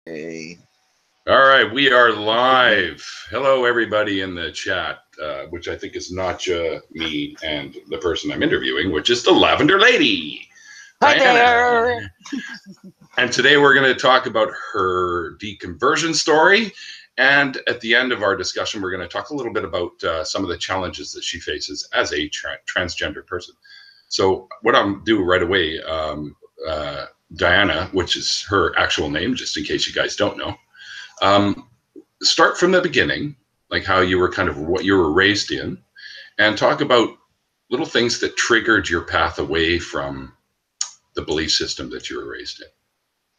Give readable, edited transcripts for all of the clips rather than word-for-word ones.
Hey. All right, we are live. Hello, everybody in the chat, which I think is not me and the person I'm interviewing, which is the Lavender Lady, Hi Diana. there. And today we're going to talk about her deconversion story. And at the end of our discussion, we're going to talk a little bit about some of the challenges that she faces as a transgender person. So what I'll do right away, Diana, which is her actual name, just in case you guys don't know, start from the beginning, like how you were kind of what you were raised in, and talk about little things that triggered your path away from the belief system that you were raised in.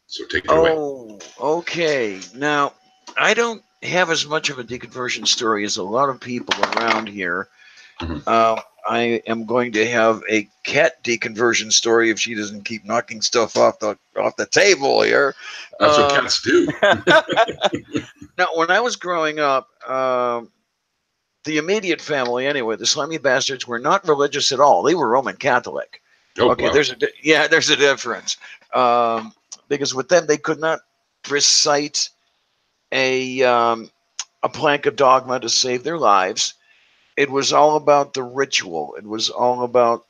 So take it away. Oh, okay. Now, I don't have as much of a deconversion story as a lot of people around here. Mm-hmm. I am going to have a cat deconversion story if she doesn't keep knocking stuff off the table here. That's what cats do. Now, when I was growing up, the immediate family, anyway, the slimy bastards were not religious at all. They were Roman Catholic. Oh, Okay, wow. there's a difference. Because with them, they could not recite a plank of dogma to save their lives. It was all about the ritual. It was all about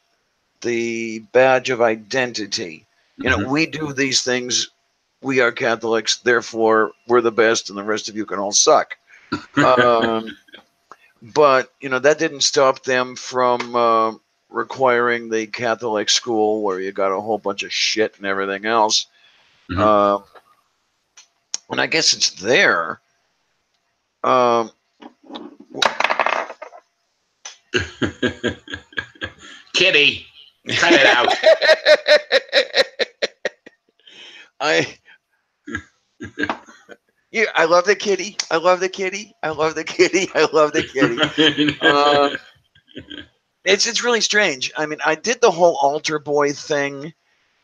the badge of identity. You know, Mm-hmm. we do these things. We are Catholics, therefore we're the best, and the rest of you can all suck. But that didn't stop them from requiring the Catholic school where you got a whole bunch of shit and everything else. Mm-hmm. And I guess it's there. Um, Kitty, cut it out. I love the kitty. I love the kitty. I love the kitty. I love the kitty. It's really strange. I mean, I did the whole altar boy thing,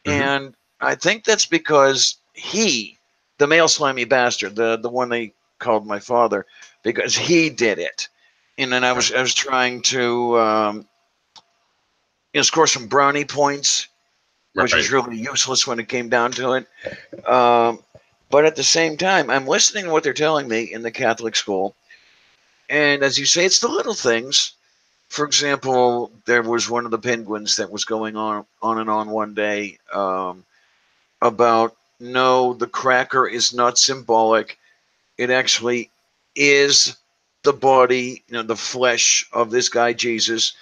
and I think that's because the male slimy bastard, the one they called my father, because he did it, and then I was trying to score some brownie points, which was really useless when it came down to it. But at the same time, I'm listening to what they're telling me in the Catholic school, and as you say, it's the little things. For example, there was one of the penguins that was going on and on one day about, no, the cracker is not symbolic. It actually is the body, the flesh of this guy Jesus.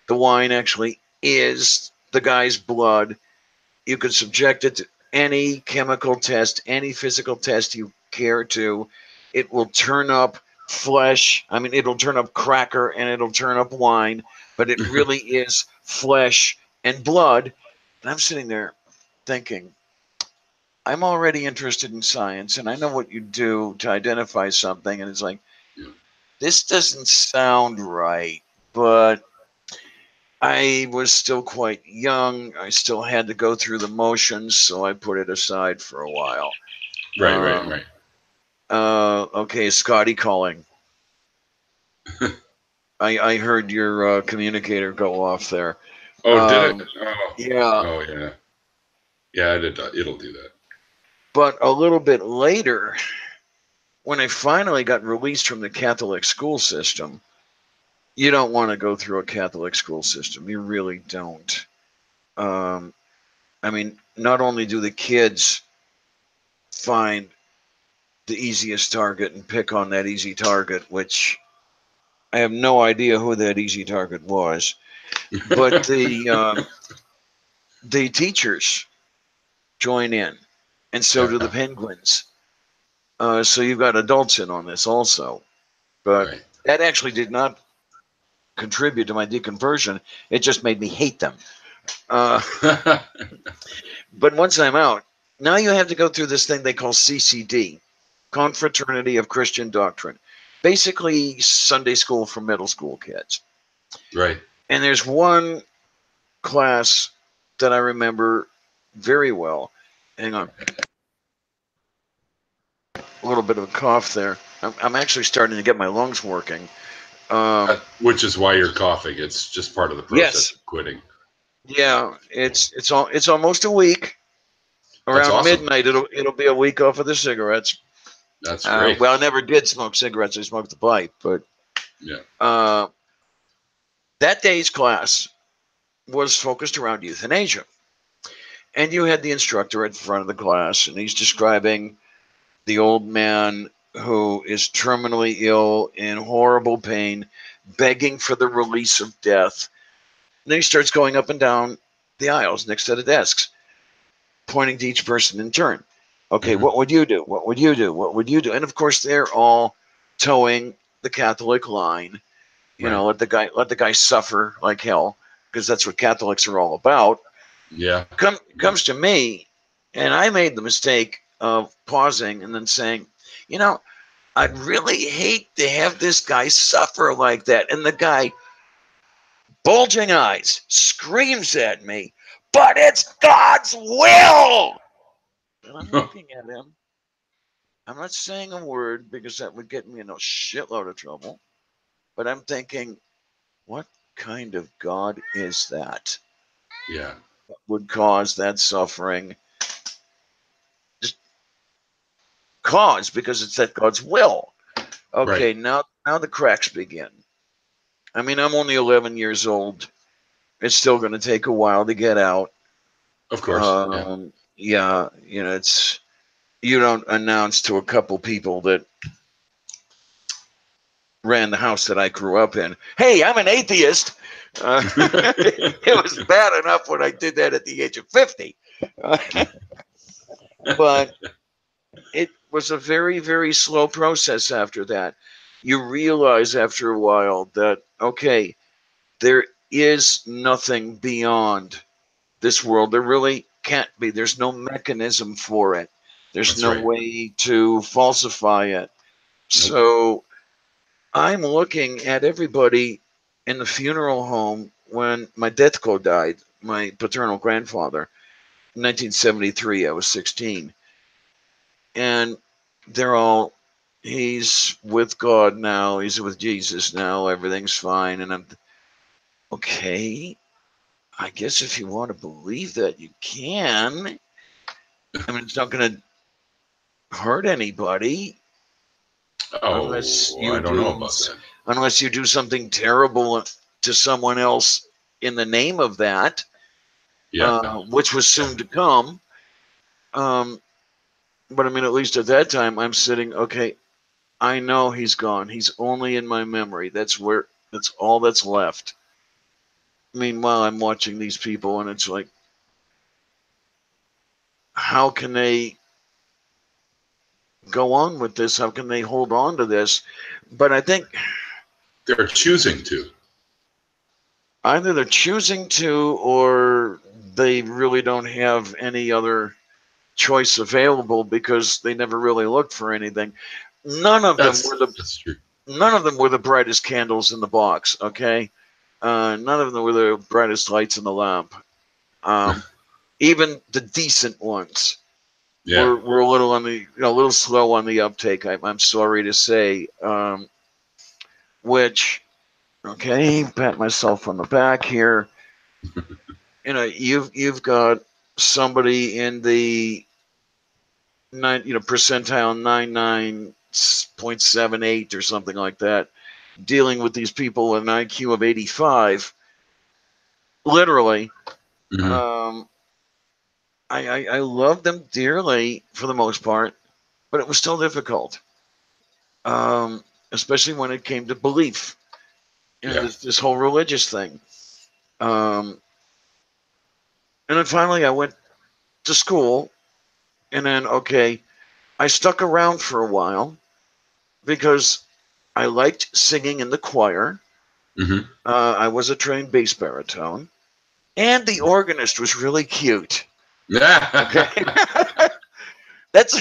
The wine actually is the guy's blood. You could subject it to any chemical test, any physical test you care to. It will turn up flesh. I mean, it'll turn up cracker and it'll turn up wine, but it really is flesh and blood. And I'm sitting there thinking, I'm already interested in science and I know what you do to identify something. And it's like, this doesn't sound right, but I was still quite young. I still had to go through the motions, so I put it aside for a while. Right. Okay, Scotty calling. I heard your communicator go off there. Oh, did it? Oh, yeah. Oh, yeah. Yeah, it'll do that. But a little bit later, when I finally got released from the Catholic school system, you don't want to go through a Catholic school system. You really don't. I mean, not only do the kids find the easiest target and pick on that easy target, which I have no idea who that easy target was, but the teachers join in, and so do the penguins. So you've got adults in on this also, but that actually did not contribute to my deconversion. It just made me hate them. But once I'm out, now you have to go through this thing they call CCD, Confraternity of Christian Doctrine. Basically, Sunday school for middle school kids. Right. And there's one class that I remember very well. Hang on. A little bit of a cough there. I'm actually starting to get my lungs working. Which is why you're coughing. It's just part of the process of quitting. Yeah, it's almost a week. Around awesome. midnight, it'll be a week off of the cigarettes. That's great. Well, I never did smoke cigarettes. I smoked the pipe, but Yeah. That day's class was focused around euthanasia. And you had the instructor at the front of the class, and he's describing the old man who is terminally ill, in horrible pain, begging for the release of death. And then he starts going up and down the aisles next to the desks, pointing to each person in turn. Okay, what would you do? What would you do? What would you do? And of course, they're all towing the Catholic line. You know, let the guy suffer like hell, because that's what Catholics are all about. Yeah. Comes to me, and I made the mistake of pausing and then saying, you know, I'd really hate to have this guy suffer like that. And the guy, bulging eyes, screams at me, but it's God's will. And I'm looking at him. I'm not saying a word because that would get me in a shitload of trouble. But I'm thinking, what kind of God is that? Yeah. That would cause that suffering? Just cause, because it's at God's will. Okay, now the cracks begin. I mean, I'm only 11 years old. It's still going to take a while to get out. Of course. Yeah, you know, it's, you don't announce to a couple people that ran the house that I grew up in, hey, I'm an atheist. It was bad enough when I did that at the age of 50. But it was a very, very slow process after that. You realize after a while that, okay, there is nothing beyond this world. There really can't be. There's no mechanism for it. There's That's no right. way to falsify it. Nope. So I'm looking at everybody in the funeral home when my Detko died, my paternal grandfather, in 1973. I was 16. And they're all, he's with God now, he's with Jesus now, everything's fine. And I'm, okay, I guess if you want to believe that, you can. I mean, it's not going to hurt anybody unless Oh, I you don't know do about that. unless you do something terrible to someone else in the name of that, Yeah. which was soon to come. But I mean, at least at that time, I'm sitting, okay, I know he's gone. He's only in my memory. That's all that's left. Meanwhile, I'm watching these people, and it's like, how can they go on with this? How can they hold on to this? But I think They're choosing to. either they're choosing to, or they really don't have any other choice available because they never really looked for anything. None of them were That's true. none of them were the brightest candles in the box. Okay, none of them were the brightest lights in the lamp. Even the decent ones Yeah. were a little on the, a little slow on the uptake. I'm sorry to say. Which, okay, pat myself on the back here. You know, you've got somebody in the percentile 99.78 or something like that, dealing with these people with an IQ of 85. Literally, I love them dearly for the most part, but it was still difficult, especially when it came to belief. You know, this whole religious thing. And then finally, I went to school, and then I stuck around for a while because I liked singing in the choir. I was a trained bass baritone, and the organist was really cute. Okay, that's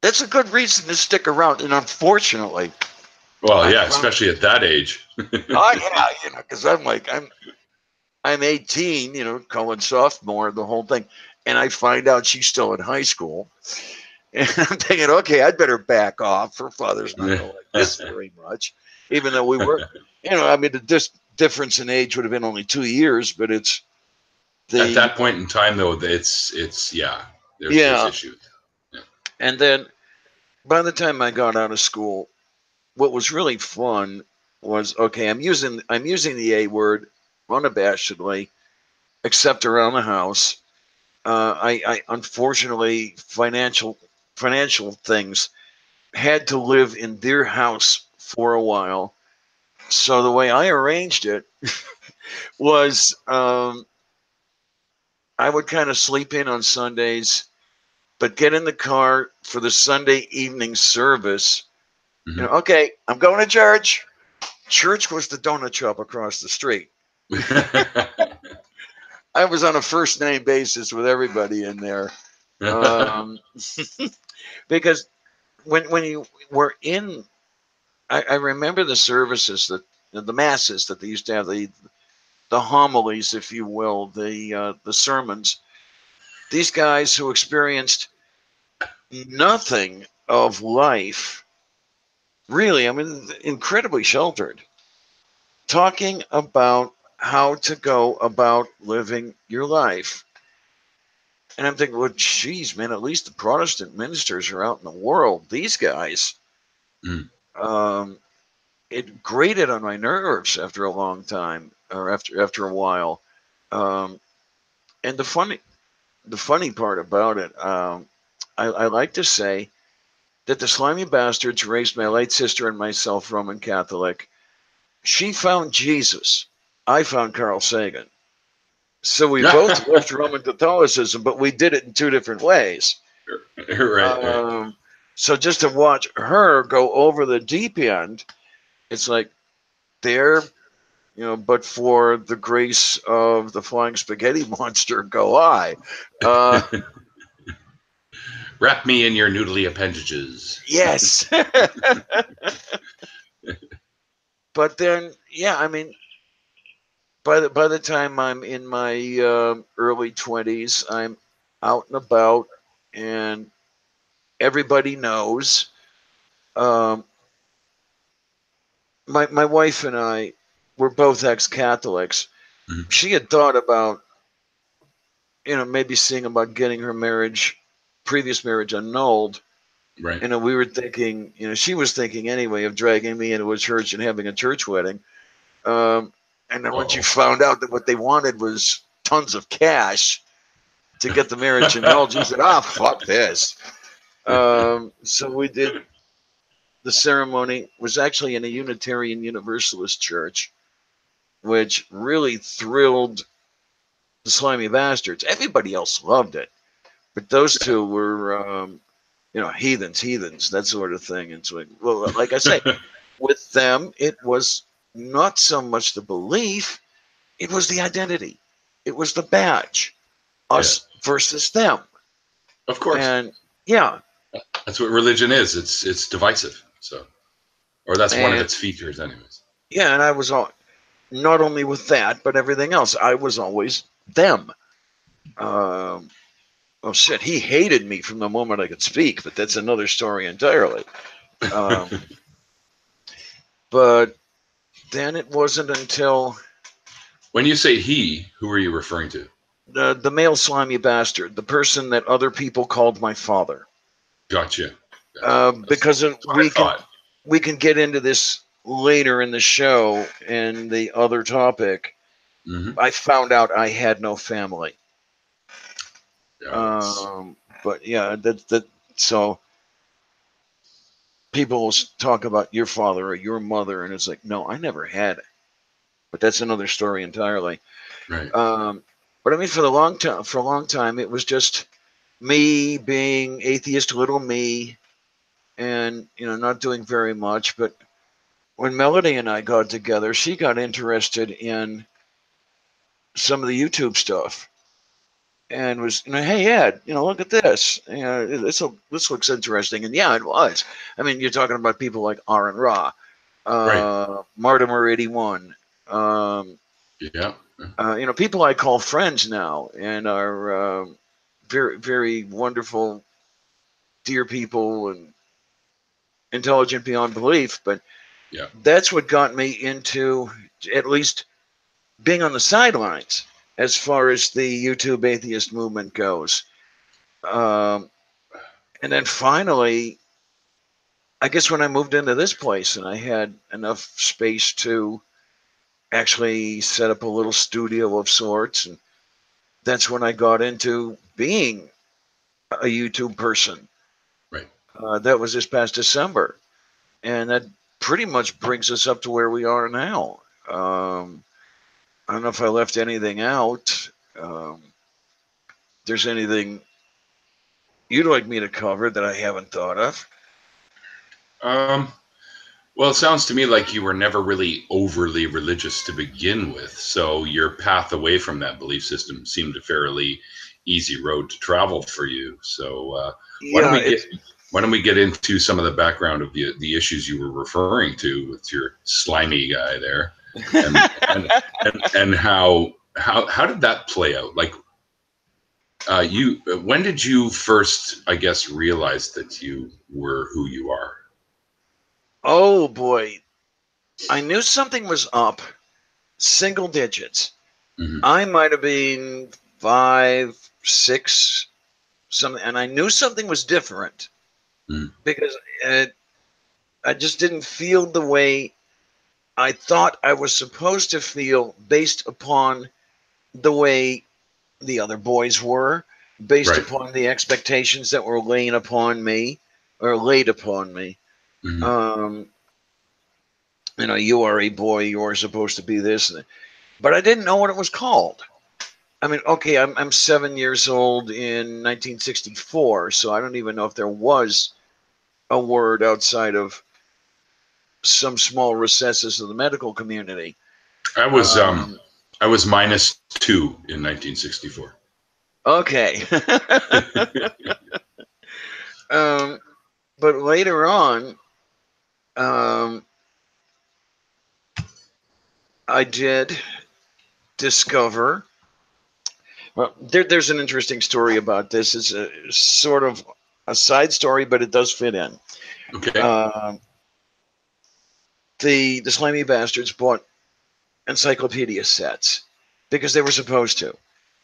that's a good reason to stick around. And unfortunately, well, yeah, especially at that age. Yeah, because I'm 18, Cullen sophomore, the whole thing, and I find out she's still in high school, and I'm thinking, okay, I'd better back off. Her father's not going to like this very much, even though we were, I mean, the difference in age would have been only 2 years, but it's at that point in time, though, it's There's Yeah. issues. Yeah. And then by the time I got out of school, what was really fun was, okay, I'm using the A word unabashedly, except around the house. I unfortunately financial things had to live in their house for a while. So the way I arranged it was, I would kind of sleep in on Sundays, but get in the car for the Sunday evening service. Mm-hmm. Okay, I'm going to church. Church was the donut shop across the street. I was on a first name basis with everybody in there, um, because when you were in, I remember the services that the masses that they used to have, the homilies, if you will, the sermons. These guys who experienced nothing of life, really, I mean, incredibly sheltered, talking about how to go about living your life. And I'm thinking, well, geez, man, at least the Protestant ministers are out in the world. These guys, Mm. um, it grated on my nerves after a long time, or after a while. Um, and the funny part about it, I like to say that the slimy bastards raised my late sister and myself Roman Catholic. She found Jesus. I found Carl Sagan. So we both left Roman Catholicism, but we did it in two different ways. Right. Um, so just to watch her go over the deep end, it's like there, but for the grace of the flying spaghetti monster, go I. Uh, Wrap me in your noodly appendages. yes. But then, yeah, I mean, by the time I'm in my early 20s, I'm out and about, and everybody knows. Um, my wife and I were both ex-Catholics. Mhm. She had thought about, maybe seeing about getting her previous marriage annulled. Right. We were thinking, she was thinking anyway of dragging me into a church and having a church wedding. And then when she Uh-oh. found out that what they wanted was tons of cash to get the marriage annulled, she said, "Ah, fuck this." So we did. The ceremony was actually in a Unitarian Universalist church, which really thrilled the slimy bastards. Everybody else loved it, but those two were, heathens, that sort of thing. And so, well, like I say, with them, it was not so much the belief, it was the identity, it was the badge, Yeah. us versus them. Of course. And yeah, That's what religion is. It's divisive. So, or that's one of and its features, anyways. yeah, and I was not only with that, but everything else. I was always them. Um, oh shit, he hated me from the moment I could speak, but that's another story entirely. Um, but then it wasn't until When you say he, who are you referring to? the male slimy bastard, the person that other people called my father, Gotcha. Gotcha. because That's what I thought. we can get into this later in the show and the other topic. Mm-hmm. I found out I had no family. Yeah, Um, but yeah, that so people will talk about your father or your mother, and it's like, no, I never had it. But that's another story entirely. right. Um, but I mean, for a long time, it was just me being atheist, little me, and not doing very much. But when Melody and I got together, she got interested in some of the YouTube stuff and was, hey Ed, look at this. This looks interesting, and yeah, it was. I mean, you're talking about people like Aaron Ra, Right. Martimer 81. Um, Yeah. People I call friends now, and are very, very wonderful, dear people, and intelligent beyond belief. But Yeah. that's what got me into at least being on the sidelines as far as the YouTube atheist movement goes. Um, and then finally, I guess when I moved into this place and I had enough space to actually set up a little studio of sorts, and that's when I got into being a YouTube person. Right. That was this past December, and that pretty much brings us up to where we are now. I don't know if I left anything out. There's anything you'd like me to cover that I haven't thought of? Um, well, it sounds to me like you were never really overly religious to begin with, so your path away from that belief system seemed a fairly easy road to travel for you. So, why don't Yeah, we get why don't we get into some of the background of the issues you were referring to with your slimy guy there, and and how did that play out? Like, you when did you first, I guess, realize that you were who you are? oh boy, I knew something was up. Single digits. Hmm. I might have been 5, 6, something, and I knew something was different Hmm. because I just didn't feel the way I thought I was supposed to feel based upon the way the other boys were, based Right. upon the expectations that were laying upon me or laid upon me. Hmm. Um, you are a boy, you are supposed to be this, but I didn't know what it was called. I mean, okay, I'm 7 years old in 1964, so I don't even know if there was a word outside of some small recesses of the medical community. I was um Um, I was -2 in 1964. okay. um, but later on, um, I did discover. Well, there's an interesting story about this. It's a sort of a side story, but it does fit in. Okay. Um, the slimy bastards bought encyclopedia sets because they were supposed to.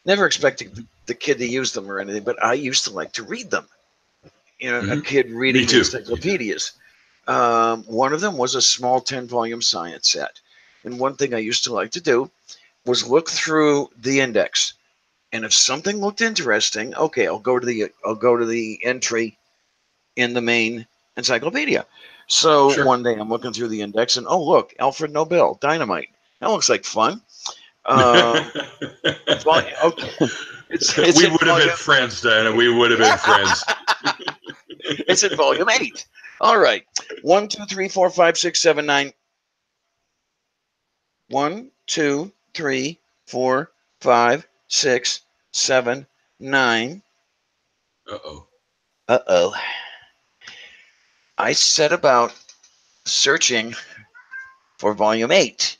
Never expecting the kid to use them or anything, but I used to like to read them. A Hmm. kid Me reading the too. Me too. encyclopedias. One of them was a small 10-volume science set. And one thing I used to like to do was look through the index. And if something looked interesting, okay, I'll go to the entry in the main encyclopedia. So Sure. one day I'm looking through the index and oh look, Alfred Nobel, dynamite. That looks like fun. We Um, okay, it's in would have been volume. friends, Diana. We would have been friends. It's in volume 8. All right, 1, 2, 3, 4, 5, 6, 7, 9. 1, 2, 3, 4, 5, 6, 7, 9. Uh-oh. Uh-oh. I set about searching for volume 8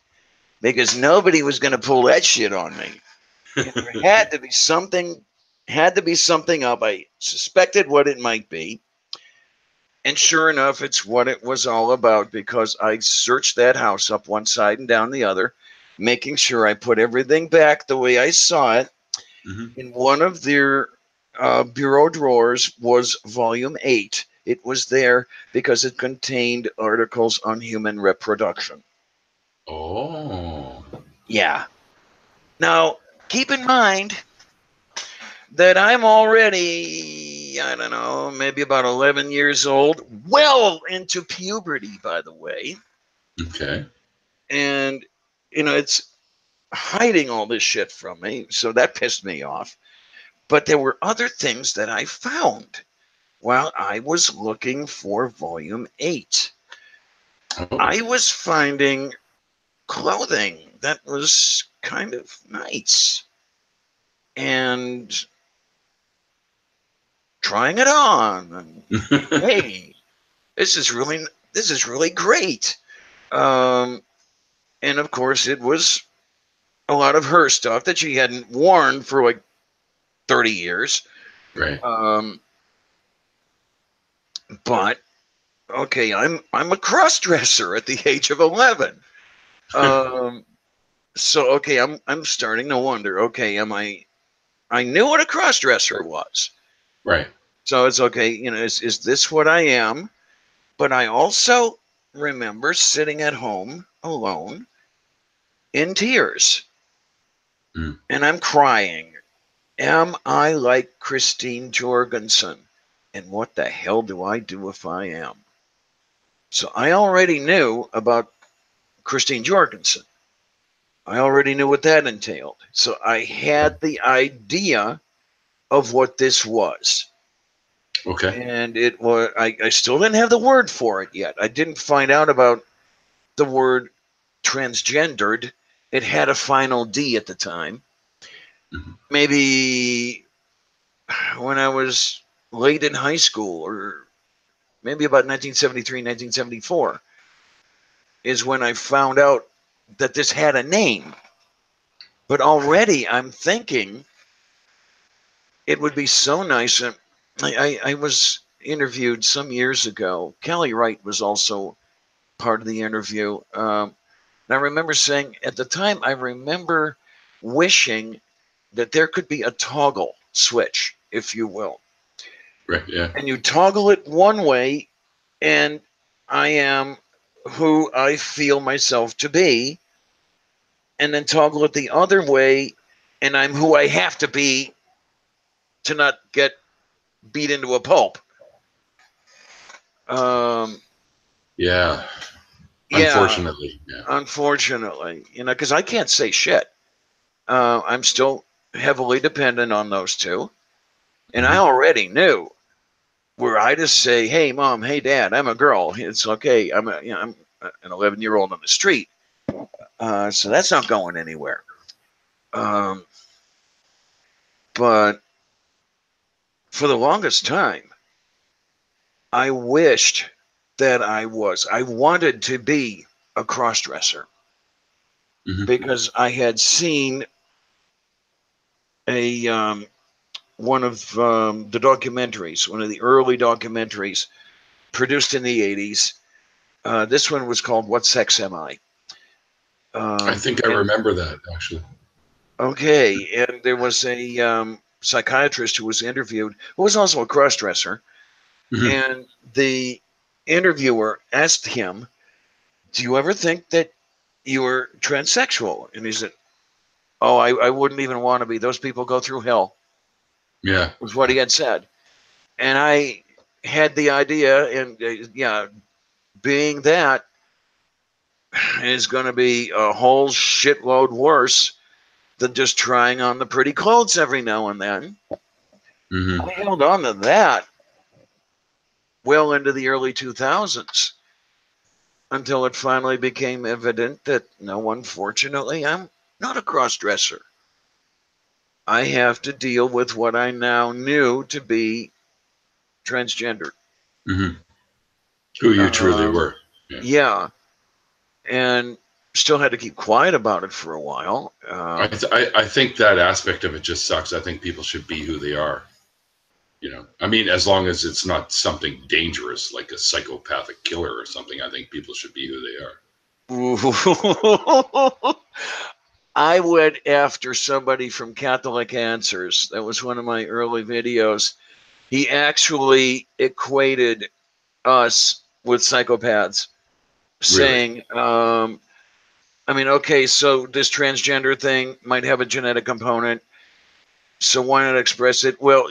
because nobody was going to pull that shit on me. And there had to be something up. I suspected what it might be. And sure enough, it's what it was all about because I searched that house up one side and down the other, making sure I put everything back the way I saw it. Hmm. In one of their bureau drawers was volume 8. It was there because it contained articles on human reproduction. Oh. Yeah. Now, keep in mind that I'm already, I don't know, maybe about 11 years old, well into puberty, by the way. Okay. And, it's hiding all this shit from me. So that pissed me off. But there were other things that I found while I was looking for volume 8. Oh. I was finding clothing that was kind of nice and trying it on. And hey, this is really great. Um, and of course, it was a lot of her stuff that she hadn't worn for like 30 years. Right. Um, but okay, I'm a cross dresser at the age of 11. Um, so okay, I'm starting to wonder. Okay, am I? I knew what a cross dresser was. Right. So it's okay, is this what I am? But I also remember sitting at home alone in tears, Mm. and I'm crying. Am I like Christine Jorgensen? And what the hell do I do if I am? So I already knew about Christine Jorgensen. I already knew what that entailed. So I had the idea of what this was. Okay. And it was, I still didn't have the word for it yet. I didn't find out about the word transgendered. It had a final D at the time. Mm-hmm. Maybe when I was late in high school, or maybe about 1973, 1974, is when I found out that this had a name. But already I'm thinking it would be so nice. And I was interviewed some years ago. Kelly Wright was also part of the interview. And I remember saying at the time, I remember wishing that there could be a toggle switch, if you will. Right. Yeah. And you toggle it one way, and I am who I feel myself to be, and then toggle it the other way, and I'm who I have to be to not get beat into a pulp. Um, Yeah. yeah, Unfortunately. Yeah. unfortunately, because I can't say shit. I'm still heavily dependent on those two. And I Mm-hmm. already knew where I just say, "Hey, mom, hey, dad, I'm a girl. It's okay. I'm an 11-year-old on the street, so that's not going anywhere." Um, but for the longest time, I wished that I was. I wanted to be a crossdresser Mm-hmm. because I had seen a one of the documentaries, one of the early documentaries produced in the 80s. This one was called "What Sex Am I?" I think I And remember that actually. okay, and there was a psychiatrist who was interviewed, who was also a crossdresser, Mm-hmm. and the interviewer asked him, "Do you ever think that you were transsexual?" And he said, "Oh, I wouldn't even want to be. Those people go through hell," Yeah. was what he had said. And I had the idea, and yeah, being that is going to be a whole shitload worse than just trying on the pretty clothes every now and then. Mm-hmm. I held on to that well into the early 2000s until it finally became evident that no, unfortunately, I'm not a cross-dresser. I have to deal with what I now knew to be transgender. Mm-hmm. Who you truly Um, were. Yeah. yeah, and still had to keep quiet about it for a while. I think that aspect of it just sucks. I think people should be who they are. I mean, as long as it's not something dangerous like a psychopathic killer or something, I think people should be who they are. I went after somebody from Catholic Answers. That was one of my early videos. He actually equated us with psychopaths, Really? saying, I mean, okay, so this transgender thing might have a genetic component, so why not express it? Well,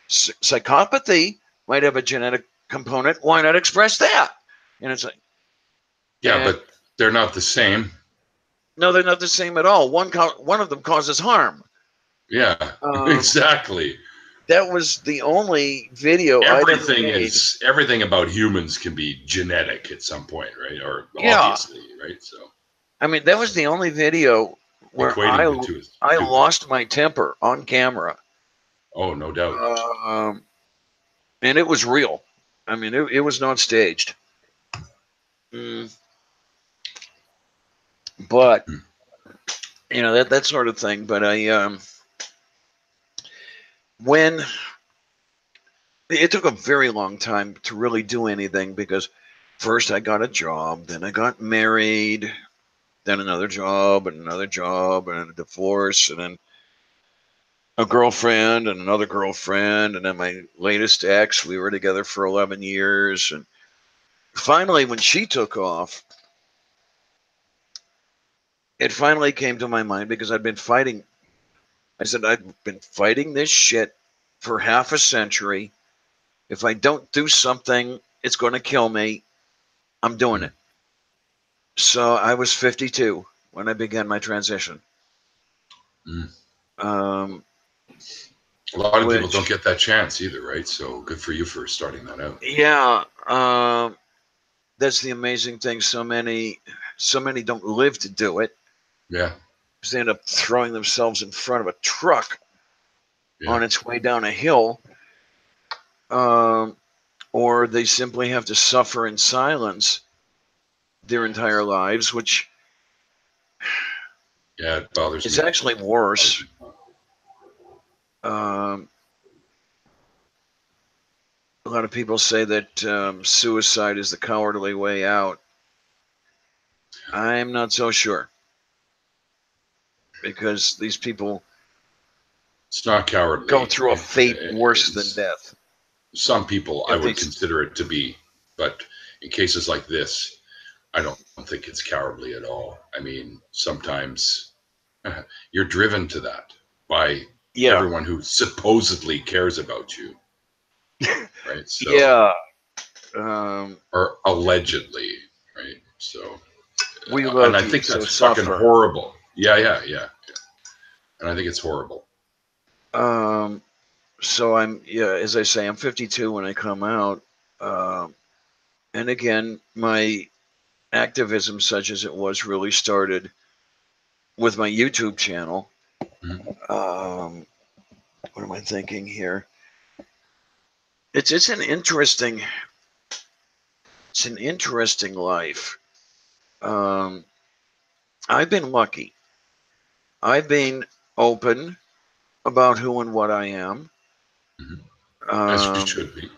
psychopathy might have a genetic component. Why not express that? And it's like, Yeah, and but they're not the same. no, they're not the same at all. One of them causes harm. Yeah, Um, exactly. that was the only video I'd ever made. Everything about humans can be genetic at some point, right? Or Yeah, obviously, right? So I mean, that was the only video where equating the two is I stupid. lost my temper on camera, Oh, no doubt. um, and it was real. I mean, it was not staged. Mm, but Hmm. that sort of thing. But when it took a very long time to really do anything, because first I got a job, then I got married, then another job, and a divorce, and then a girlfriend and another girlfriend, and then my latest ex. We were together for 11 years, and finally, when she took off, it finally came to my mind because I'd been fighting. I said, I've been fighting this shit for half a century. If I don't do something, it's going to kill me. I'm doing it. So I was 52 when I began my transition. Mm. Um, A lot of people don't which, get that chance either, right? So good for you for starting that out. yeah, that's the amazing thing. So many don't live to do it Yeah, because they end up throwing themselves in front of a truck yeah. on its way down a hill, um, or they simply have to suffer in silence their entire lives, which Yeah, it bothers is me. actually worse. Um, a lot of people say that suicide is the cowardly way out. I'm not so sure because these people It's not go cowardly. through a fate worse than It's death. some people I If they, would consider it to be, but in cases like this, I don't think it's cowardly at all. I mean, sometimes you're driven to that by yeah, everyone who supposedly cares about you, right? So, yeah, um, or allegedly, right? So, we and love I you, think so that's fucking suffer. horrible. Yeah, yeah, yeah. And I think it's horrible. Um, so yeah, as I say, I'm 52 when I come out. Um, and again, my activism, such as it was, really started with my YouTube channel. Mhm. Um, what am I thinking here? It's an interesting life. Um, I've been lucky. I've been open about who and what I am, Mhm. As you um, should be.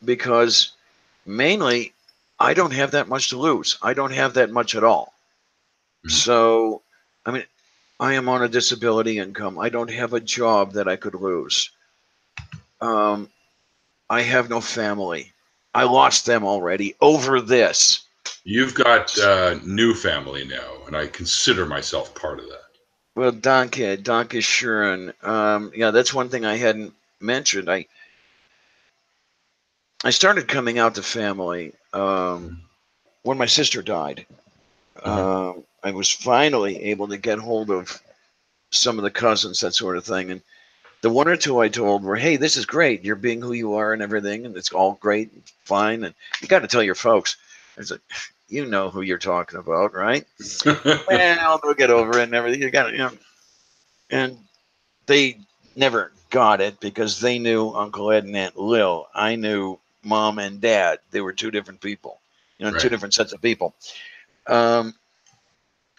because mainly I don't have that much to lose. I don't have that much at all. Mhm. So, I mean, I am on a disability income. I don't have a job that I could lose. Um, I have no family. I lost them already over this. You've got new family now, and I consider myself part of that. Well, Danke schön. Yeah, that's one thing I hadn't mentioned. I started coming out to family Mhm. when my sister died. Mhm. I was finally able to get hold of some of the cousins, that sort of thing. And the one or two I told were, "Hey, this is great. You're being who you are and everything, and it's all great, and fine. And you got to tell your folks." I said, "You know who you're talking about, right?" Well, they'll get over it and everything. You got it. And they never got it because they knew Uncle Ed and Aunt Lil. I knew Mom and Dad. They were two different people, two Right. different sets of people. Um,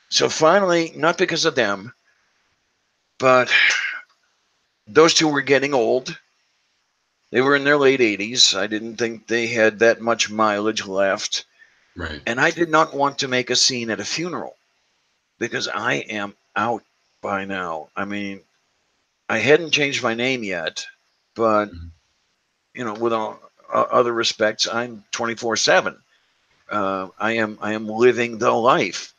so finally, not because of them, but those two were getting old. They were in their late 80s. I didn't think they had that much mileage left. Right. And I did not want to make a scene at a funeral because I am out by now. I mean, I hadn't changed my name yet, but Mhm. with all other respects, I'm 24/7. I am living the life.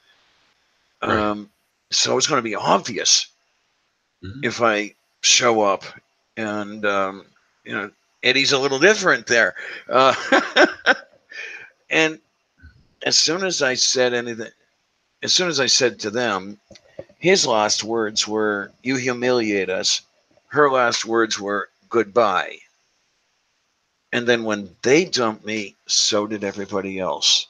Right. Um, so it's going to be obvious Mhm. if I show up, and you know Eddie's a little different there. Uh, and as soon as I said anything, as soon as I said to them, his last words were, "You humiliate us." Her last words were, "Goodbye." And then when they dumped me, so did everybody else,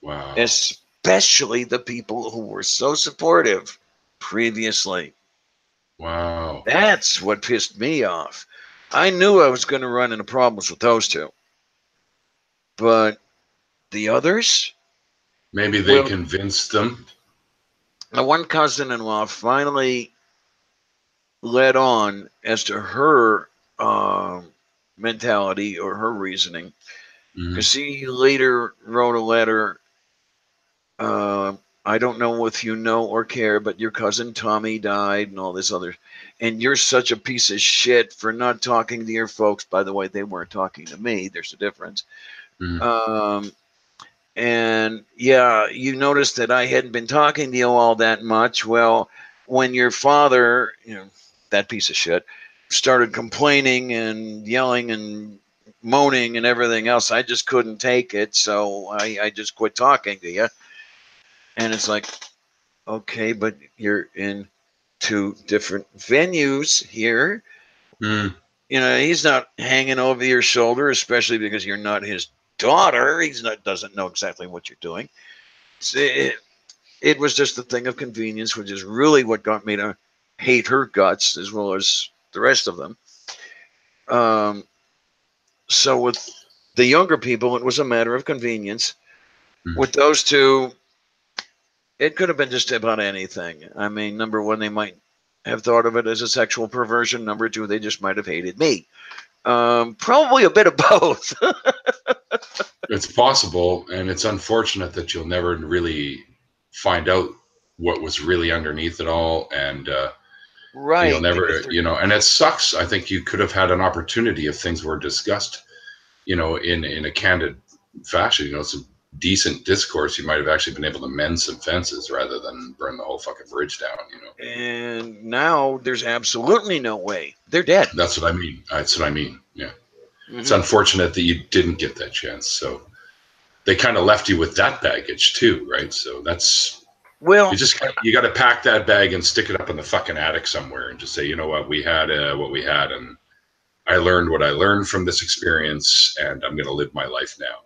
Wow. especially the people who were so supportive previously. Wow. That's what pissed me off. I knew I was going to run into problems with those two, but the others, Maybe they well, convinced them. my one cousin in law finally led on as to her mentality or her reasoning, Mhm. because she later wrote a letter I don't know if you know or care, but your cousin Tommy died and all this other, and you're such a piece of shit for not talking to your folks. By the way, they weren't talking to me. There's a difference. Mm-hmm. Um, and yeah, you noticed that I hadn't been talking to you all that much. Well, when your father, that piece of shit, started complaining and yelling and moaning and everything else, I just couldn't take it. So I just quit talking to you. And it's like, okay, but you're in two different venues here. Mm. He's not hanging over your shoulder, especially because you're not his daughter. He's not doesn't know exactly what you're doing. So it was just a thing of convenience, which is really what got me to hate her guts as well as the rest of them. Um, so with the younger people, it was a matter of convenience. Mm. With those two, it could have been just about anything. I mean, number one, they might have thought of it as a sexual perversion. Number two, they just might have hated me. Probably a bit of both. It's possible, and it's unfortunate that you'll never really find out what was really underneath it all, and you'll Right, because never, and it sucks. I think you could have had an opportunity if things were discussed, in a candid fashion, some decent discourse. You might have actually been able to mend some fences rather than burn the whole fucking bridge down. and now there's absolutely no way. They're dead. That's what I mean. That's what I mean. Yeah. It's Mm-hmm. unfortunate that you didn't get that chance. So they kind of left you with that baggage too, right? So that's Well, you got to pack that bag and stick it up in the fucking attic somewhere, and just say, you know what, we had what we had, and I learned what I learned from this experience, and I'm going to live my life now.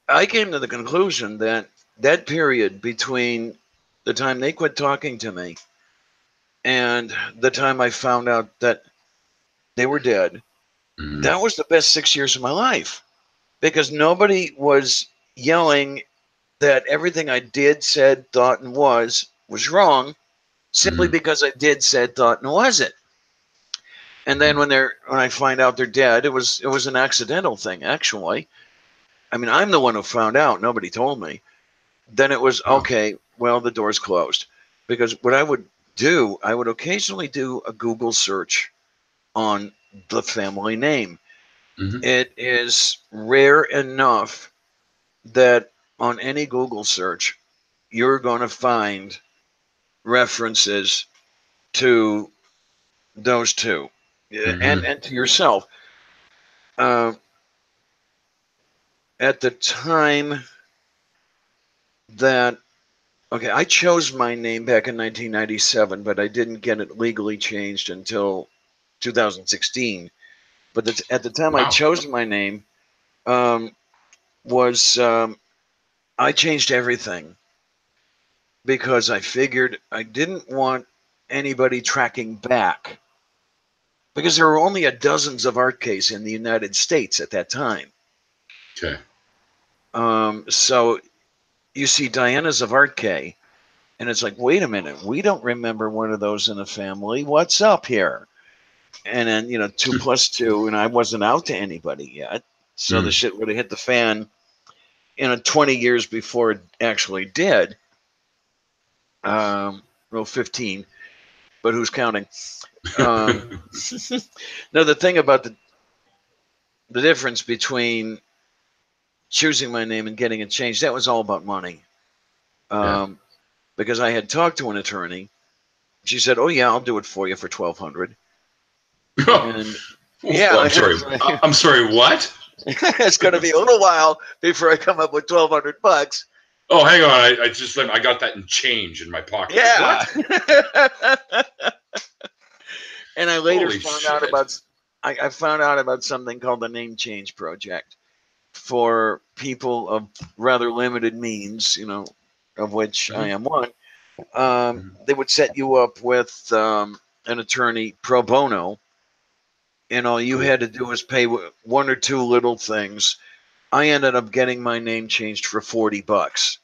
I came to the conclusion that that period between the time they quit talking to me and the time I found out that they were dead, Mm-hmm. that was the best 6 years of my life because nobody was yelling that everything I did, said, thought, and was wrong simply Mm-hmm. because I did, said, thought, and wasn't. And then when I find out they're dead, it was an accidental thing actually. I mean, I'm the one who found out. Nobody told me. Then it was Oh. okay. Well, the door's closed because what I would do, I would occasionally do a Google search on the family name. Mm-hmm. It is rare enough that on any Google search, you're going to find references to those two Mm-hmm. and to yourself. Uh, at the time that, okay, I chose my name back in 1997, but I didn't get it legally changed until 2016. But at the time I Wow. chose my name, um, was I changed everything because I figured I didn't want anybody tracking back because there were only a dozens of art cases in the United States at that time. Okay. So you see Diana's of Art K, and it's like, wait a minute, we don't remember one of those in the family. What's up here? And then, 2 plus 2, and I wasn't out to anybody yet. So the Mm. shit would have hit the fan 20 years before it actually did. Well, 15, but who's counting? Um, no, the thing about the difference between choosing my name and getting it changed, that was all about money. Yeah. Um, because I had talked to an attorney. She said, "Oh yeah, I'll do it for you for 1,200." And Well, I'm sorry. I'm sorry. What? it's going to be a little while before I come up with 1,200 bucks. Oh, hang on. I got that in change in my pocket. Yeah. What? And I later Holy found out shit. about I found out about something called the Name Change Project for people of rather limited means, of which I Mm-hmm. am one. Mm-hmm. They would set you up with an attorney pro bono, and all you Cool. had to do was pay one or two little things. I ended up getting my name changed for $40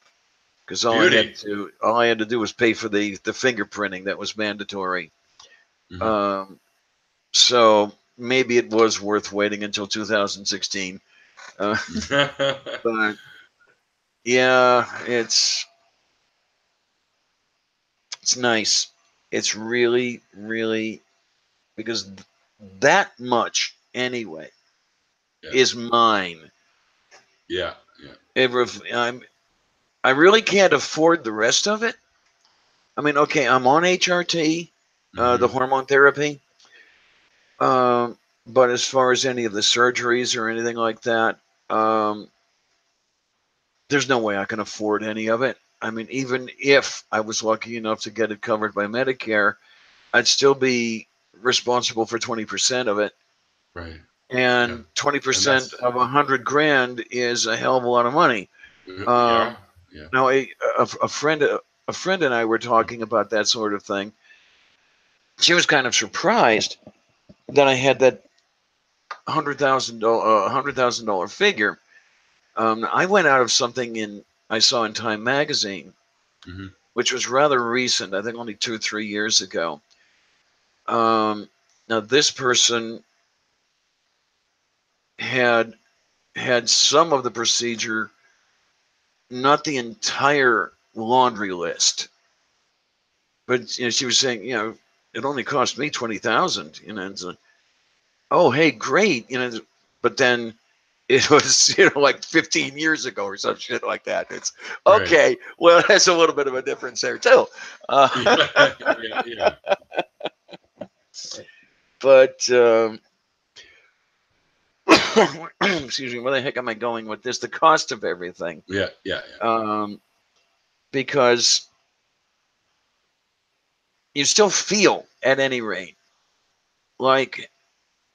because Beauty. all I had to do was pay for the fingerprinting that was mandatory. Mm-hmm. Um, so maybe it was worth waiting until 2016. Uh, but yeah, It's nice. It's really, really, because that much anyway Yeah. is mine. Yeah. Yeah. I really can't afford the rest of it. I mean, okay, I'm on HRT, the Hmm. hormone therapy, um, but as far as any of the surgeries or anything like that, um, there's no way I can afford any of it. I mean, even if I was lucky enough to get it covered by Medicare, I'd still be responsible for 20% of it. Right. Yeah. And And 20% that's of 100 grand is a hell of a lot of money. yeah. Um, Yeah. now, a friend and I were talking about that sort of thing. She was kind of surprised that I had that $100,000 figure. I went out of something I saw in Time magazine, Hmm. which was rather recent. I think only 2 or 3 years ago. Um, Now this person had had some of the procedure, not the entire laundry list, but she was saying, it only cost me 20,000. It's like, oh, hey, great, but then it was, like 15 years ago or some shit like that. It's Right. okay. Well, that's a little bit of a difference there too. Yeah. Yeah. Yeah. But excuse me, where the heck am I going with this? The cost of everything, Yeah. Yeah. um, because you still feel, at any rate, like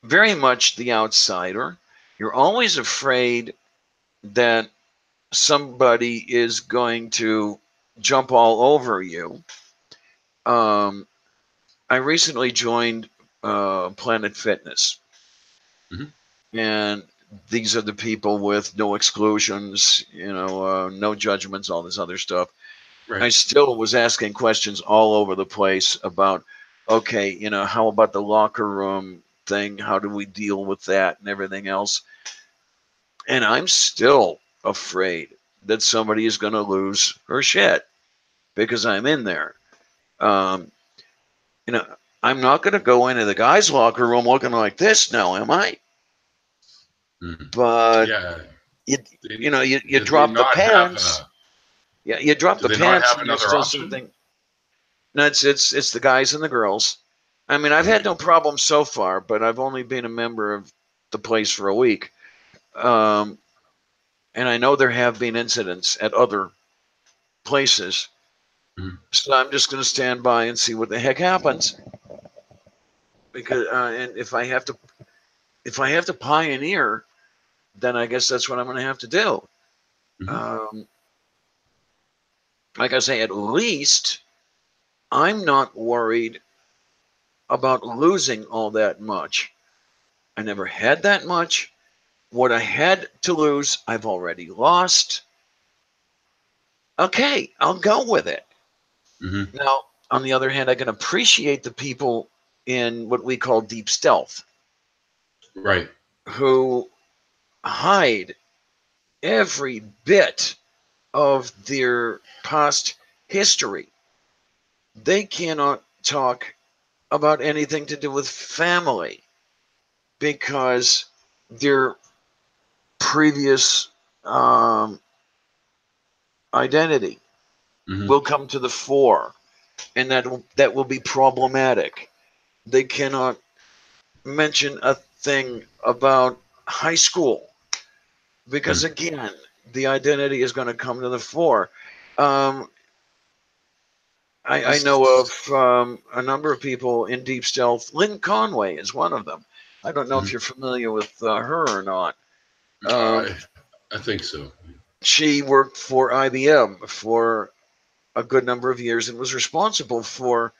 very much the outsider. You're always afraid that somebody is going to jump all over you. Um, I recently joined Planet Fitness, Hmm. and these are the people with no exclusions, no judgments, all this other stuff. I Right. still was asking questions all over the place about, okay, how about the locker room thing? How do we deal with that and everything else? And I'm still afraid that somebody is going to lose her shit because I'm in there. Um, you know, I'm not going to go into the guys' locker room looking like this now, am I? Hmm. But Yeah. you, They, you do they drop the not have pants. Yeah, you drop do the they not pants, have and there's another still option? something. No, it's the guys and the girls. I mean, I've had Okay. no problem so far, but I've only been a member of the place for a week, um, and I know there have been incidents at other places. Mhm. So I'm just going to stand by and see what the heck happens. Because and if I have to pioneer, then I guess that's what I'm going to have to do. Mhm. Um, like I say, at least I'm not worried about losing all that much. I never had that much. What I had to lose, I've already lost. Okay, I'll go with it. Mhm. Now, on the other hand, I can appreciate the people in what we call deep stealth Right. who hide every bit of their past history. They cannot talk about anything to do with family because their previous um, identity Mhm. will come to the fore, and that will be problematic. They cannot mention a thing about high school because Mm. again, the identity is going to come to the fore. Um, I This know is of a number of people in deep stealth. Lynn Conway is one of them. I don't know if mhm. you're familiar with her or not. Um, I I think so. she worked for IBM for a good number of years and was responsible for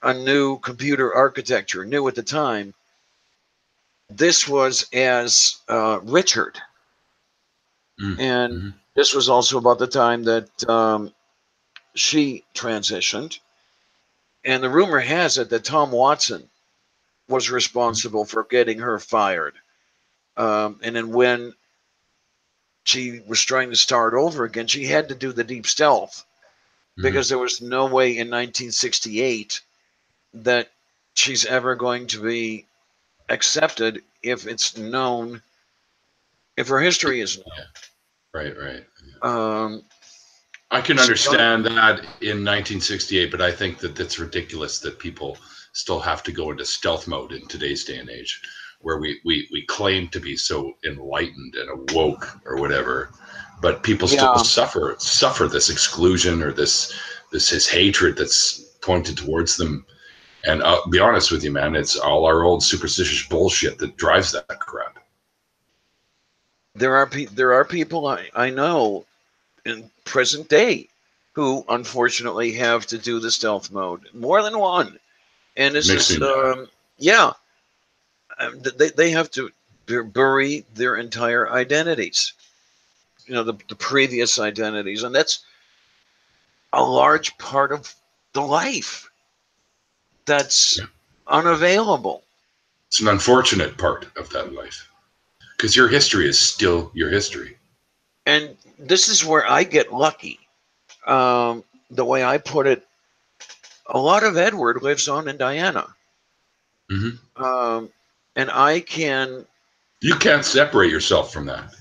a new computer architecture, new at the time. This was as Richard, Mm. and Mhm. this was also about the time that she transitioned. And the rumor has it that Tom Watson was Mhm. responsible for getting her fired. And then when she was trying to start over again, she had to do the deep stealth. Hmm. because there was no way in 1968 that she's ever going to be accepted if it's known, if her history is Yeah. Right. Right. known. I can She don't. understand that in 1968, but I think that it's ridiculous that people still have to go into stealth mode in today's day and age, where we claim to be so enlightened and awoke or whatever, but people still Yeah, suffer this exclusion or this hatred that's pointed towards them. And I'll be honest with you, man, it's all our old superstitious bullshit that drives that crap. there are people I know in present day who unfortunately have to do the stealth mode, more than one. And It this makes is me mad. yeah, they have to bury their entire identities, the previous identities, and that's a large part of the life that's Yeah. unavailable. It's an unfortunate part of that life because your history is still your history. And this is where I get lucky. The way I put it, a lot of Edward lives on in Diana. Hmm. Um, and I can, You can't separate yourself from that.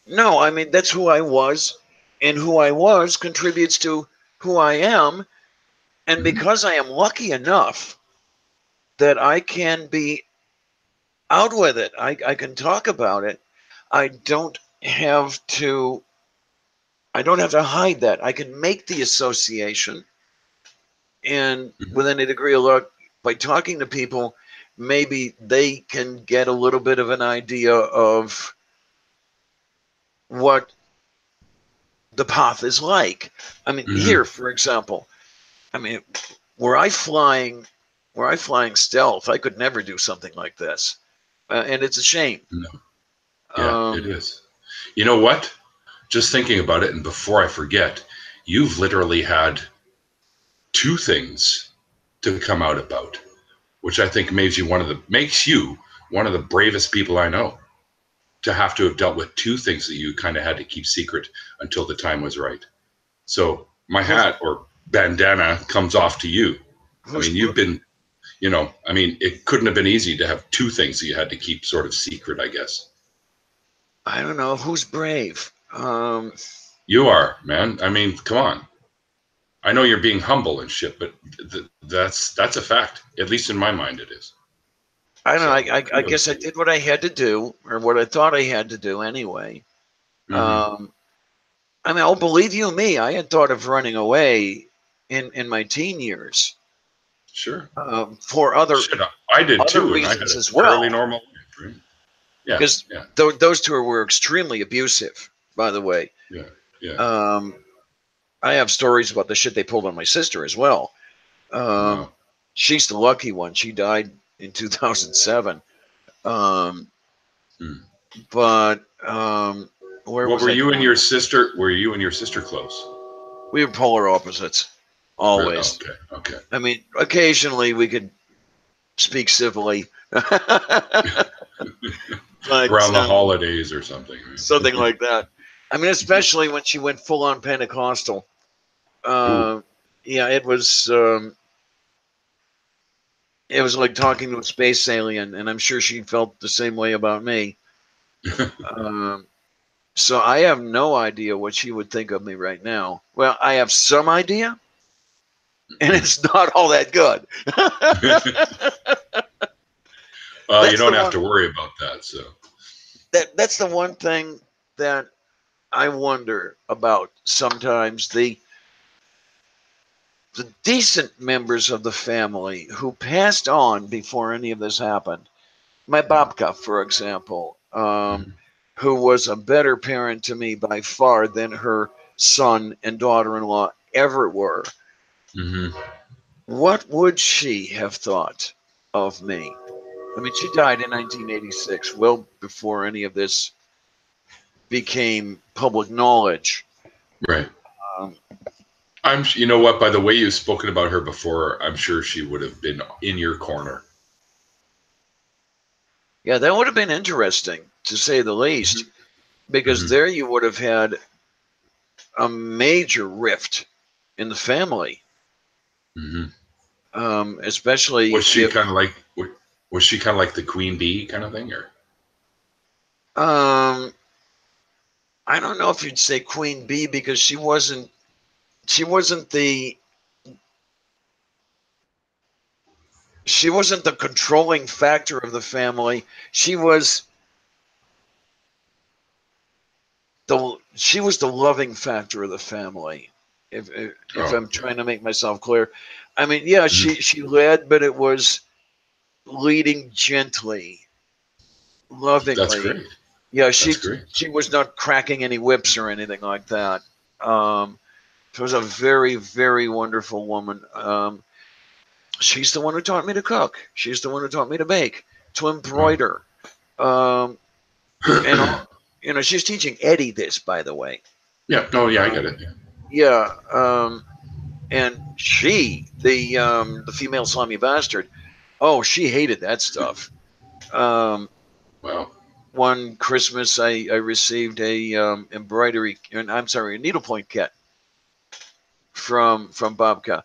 no, I mean, that's who I was, and who I was contributes to who I am. And Hmm. because I am lucky enough that I can be out with it, I can talk about it. I don't have to, I don't have to hide that. I can make the association, and Hmm. with any degree of luck, by talking to people, maybe they can get a little bit of an idea of what the path is like. I mean, Hmm. here, for example, I mean, were I flying, were I flying stealth, I could never do something like this, and it's a shame. No. Yeah, it Um, is. You know what? Just thinking about it, and before I forget, you've literally had two things to come out about, which I think makes you one of the bravest people I know. To have to have dealt with two things that you kind of had to keep secret until the time was right. So my who's hat or bandana comes off to you. I who's mean, you've been, I mean, it couldn't have been easy to have two things that you had to keep sort of secret, I guess. I don't know who's brave. You are, man. I mean, come on. I know you're being humble and shit, but that's a fact. At least in my mind, it is. I don't know. So I kudos guess I to you. did what I had to do, or what I thought I had to do anyway. Hmm. Um, I mean, oh, believe you me, I had thought of running away in my teen years, Sure. for other Shit, I did other too, and I had reasons a as fairly well, normal life, right? Yeah, because yeah, those two were extremely abusive. By the way, yeah, yeah. um, I have stories about the shit they pulled on my sister as well. Um, Wow. she's the lucky one. She died in 2007. Um, Hmm. but where What was were I you and going your with this? sister? Were you and your sister close? We were polar opposites, Really? always. Okay, okay. I mean, occasionally we could speak civilly, but Around the holidays or something, something right? like that. I mean, especially when she went full on Pentecostal. Ooh. Uh, yeah, it was like talking to a space alien, and I'm sure she felt the same way about me. Um, so I have no idea what she would think of me right now. Well, I have some idea, and it's not all that good. Well, you That's the don't have one. to worry about that. So, That's the one thing that I wonder about sometimes. The decent members of the family who passed on before any of this happened. My babka, for example, mhm. who was a better parent to me by far than her son and daughter-in-law ever were. Mhm. What would she have thought of me? I mean, she died in 1986, well before any of this became public knowledge. Right. Um, You know what? By the way you've spoken about her before, I'm sure she would have been in your corner. yeah, that would have been interesting, to say the least, Hmm. because Hmm. there you would have had a major rift in the family, Hmm. especially Was she if kind of like was she kind of like the queen bee kind of thing, or? um, I don't know if you'd say queen bee because she wasn't the she wasn't the controlling factor of the family. She was the loving factor of the family. If Oh, I'm okay. trying to make myself clear, I mean, yeah, Hmm. she led, but it was leading gently, That's lovingly. great. Yeah, That's she great. she was not cracking any whips or anything like that. Um, she was a very, very wonderful woman. She's the one who taught me to cook. She's the one who taught me to bake, to Wow. embroider, and all, she's teaching Eddie this, by the way. Yeah. No. Yeah, I Uh, get it. Yeah. yeah, and the female slimy bastard. Oh, she hated that stuff. Um, Wow. one Christmas, I received a embroidery, and I'm sorry, a needlepoint kit from Bobka,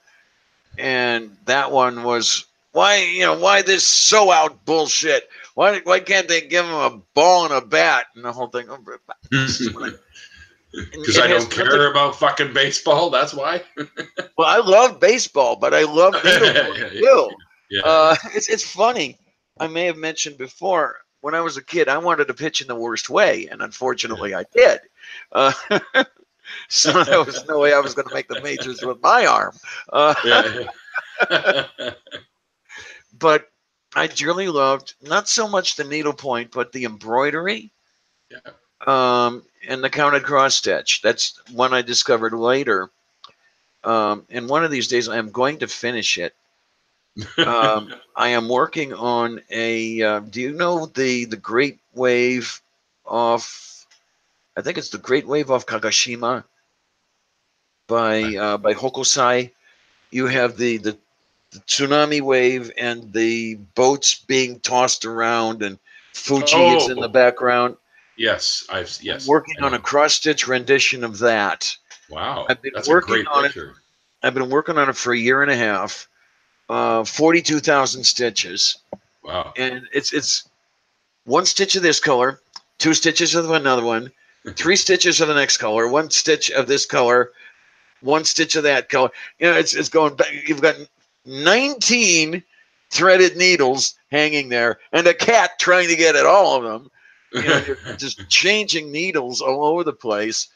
and that one was why this sew out bullshit? Why can't they give him a ball and a bat and the whole thing? This is what Because it I has don't nothing. care about fucking baseball. That's why. Well, I love baseball, but I love needlepoint Yeah. too. Yeah. It's funny. I may have mentioned before when I was a kid, I wanted to pitch in the worst way, and unfortunately, I did. Uh, so there was no way I was going to make the majors with my arm. Yeah. But I dearly loved not so much the needlepoint, but the embroidery Yeah. and the counted cross stitch. That's one I discovered later. And one of these days, I am going to finish it. I am working on a. Do you know the Great Wave off? I think it's the Great Wave off Kagashima by Hokusai. You have the tsunami wave and the boats being tossed around, and Fuji is in the Oh, background. yes, Working I on a know. cross stitch rendition of that. Wow, I've been that's a working great on it. picture. I've been working on it for a year and a half. 42,000 stitches, Wow. and it's one stitch of this color, two stitches of another one, three stitches of the next color, one stitch of this color, one stitch of that color. It's going back. You've got 19 threaded needles hanging there, and a cat trying to get at all of them. You're just changing needles all over the place.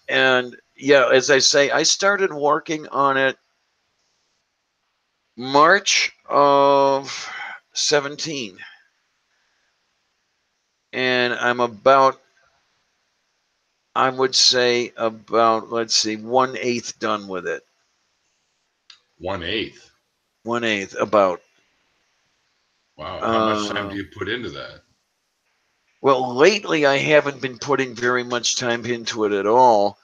And yeah, as I say, I started working on it March of 17, and I would say about, let's see, 1/8 done with it. 1/8. 1/8 about. Wow. How much time do Uh, you put into that? well, lately I haven't been putting very much time into it at all,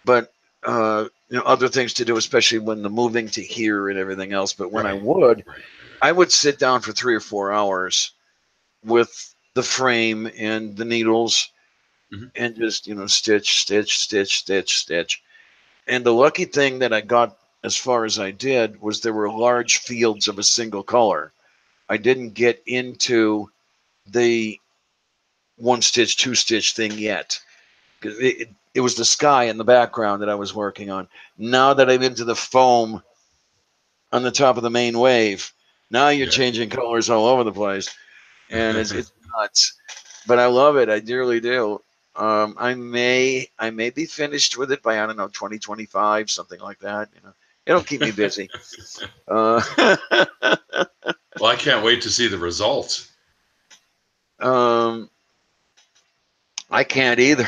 but other things to do, especially when the moving to here and everything else. But when I Right. would, Right. I would sit down for 3 or 4 hours with the frame and the needles Hmm. and just stitch, stitch, stitch, stitch, stitch. And the lucky thing that I got as far as I did was there were large fields of a single color. I didn't get into the one stitch, two stitch thing yet. It was the sky in the background that I was working on. Now that I'm into the foam on the top of the main wave, now you're Yeah. changing colors all over the place, and it's nuts. But I love it. I dearly do. I may be finished with it by, I don't know, 2025, something like that. It'll keep me busy. Uh, Well, I can't wait to see the results. um, I can't either.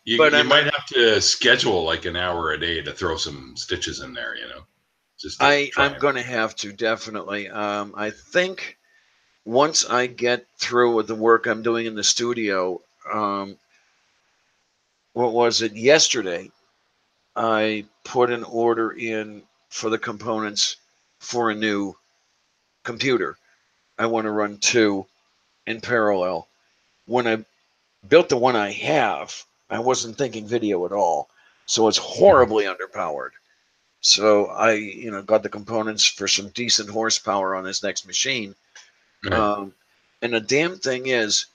you But you might have to schedule like an hour a day to throw some stitches in there, just to try I'm it. going to have to definitely. I think once I get through with the work I'm doing in the studio, um, what was it? Yesterday, I put an order in for the components for a new computer. I want to run two in parallel. When I built the one I have, I wasn't thinking video at all. So it's horribly underpowered. So I, got the components for some decent horsepower on this next machine. Right. And the damn thing is,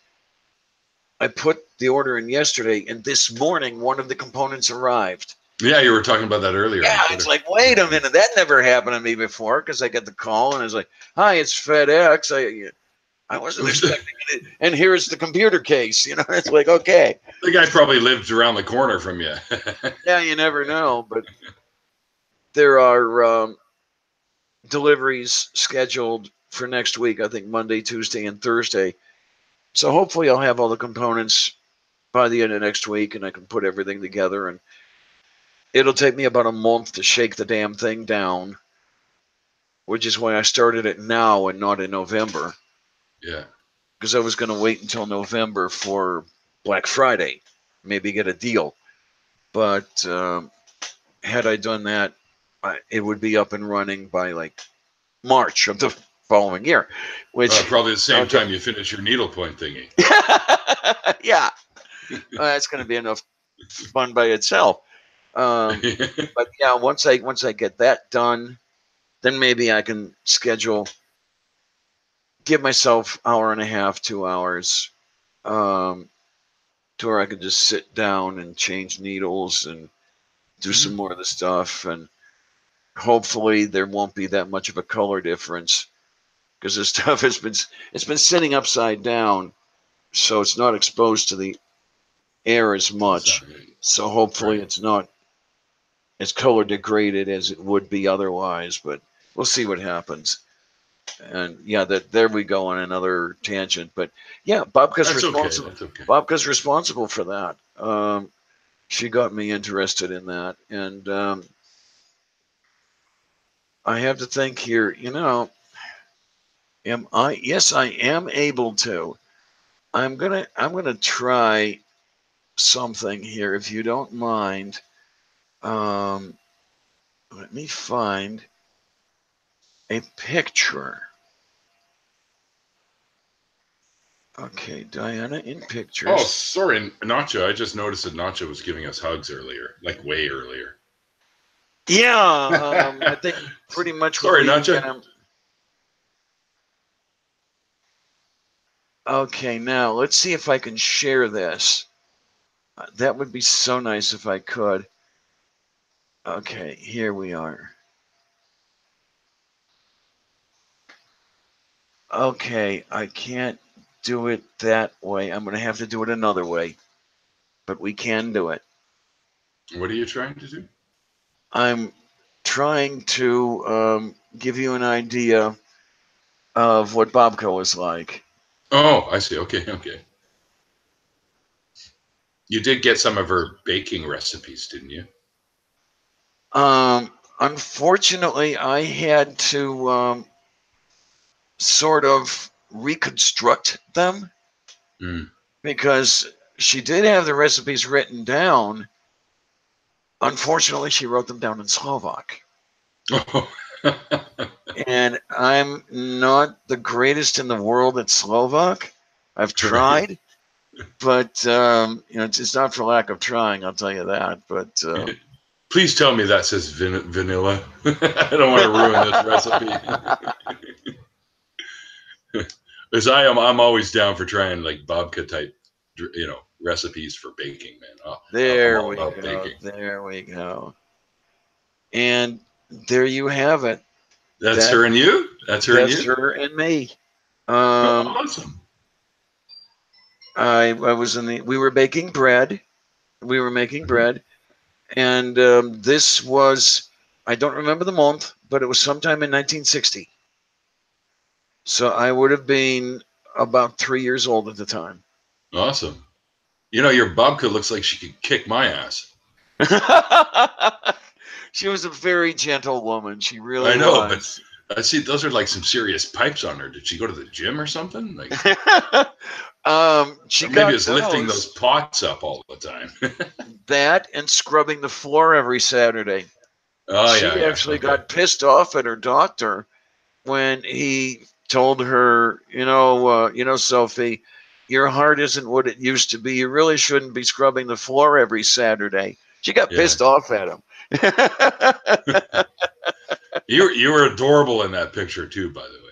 I put the order in yesterday, and this morning one of the components arrived. Yeah, you were talking about that earlier on Yeah, Twitter. it's like, wait a minute, that never happened to me before, because I get the call and it's like, hi, it's FedEx. I wasn't expecting it, and here's the computer case. It's like, okay. The guy probably lived around the corner from you. Yeah, you never know, but there are deliveries scheduled for next week. I think Monday, Tuesday, and Thursday. So hopefully, I'll have all the components by the end of next week, and I can put everything together. And it'll take me about a month to shake the damn thing down, which is why I started it now and not in November. Yeah. Because I was going to wait until November for Black Friday, maybe get a deal. But had I done that, it would be up and running by like March of the following year. Which Probably the same time you finish your needlepoint thingy. Yeah, that's going to be enough fun by itself. But yeah, once I get that done, then maybe I can give myself hour and a half, 2 hours, to where I can just sit down and change needles and do some more of the stuff. And hopefully there won't be that much of a color difference, because this stuff it's been sitting upside down, so it's not exposed to the air as much. So hopefully it's not as color degraded as it would be otherwise, but we'll see what happens. And yeah, there we go on another tangent. But yeah, Bobka's responsible. That's okay. Bobka's responsible for that. She got me interested in that, and I have to think here. Am I? Yes, I am able to. I'm gonna try something here, if you don't mind. Let me find a picture. Okay, Diana in pictures. Oh, sorry, Nacho. I just noticed that Nacho was giving us hugs earlier, like way earlier. Yeah, I think pretty much. Sorry, Nacho. Okay, now let's see if I can share this. That would be so nice if I could. Okay, here we are. Okay, I can't do it that way. I'm going to have to do it another way, but we can do it. What are you trying to do? I'm trying to give you an idea of what Bobco is like. Oh, I see. Okay. You did get some of her baking recipes, didn't you? Unfortunately, I had to sort of reconstruct them, because she did have the recipes written down. Unfortunately, she wrote them down in Slovak. Oh. And I'm not the greatest in the world at Slovak. I've tried, but it's not for lack of trying. I'll tell you that. But please tell me that says vanilla. I don't want to ruin this recipe. Because I'm always down for trying like babka type, recipes for baking, man. There we go. Baking. There we go. And there you have it. That's her and you. That's her and you. That's her and me. Awesome. I was we were baking bread. We were making bread, and this was, I don't remember the month, but it was sometime in 1960. So I would have been about 3 years old at the time. Awesome. Your babka looks like she could kick my ass. She was a very gentle woman. She really was. I know, but I see those are like some serious pipes on her. Did she go to the gym or something? Like, she maybe it's lifting those pots up all the time. That and scrubbing the floor every Saturday. Oh, she actually got pissed off at her doctor when he told her, Sophie, your heart isn't what it used to be. You really shouldn't be scrubbing the floor every Saturday. She got Yeah. pissed off at him. You were adorable in that picture too, by the way.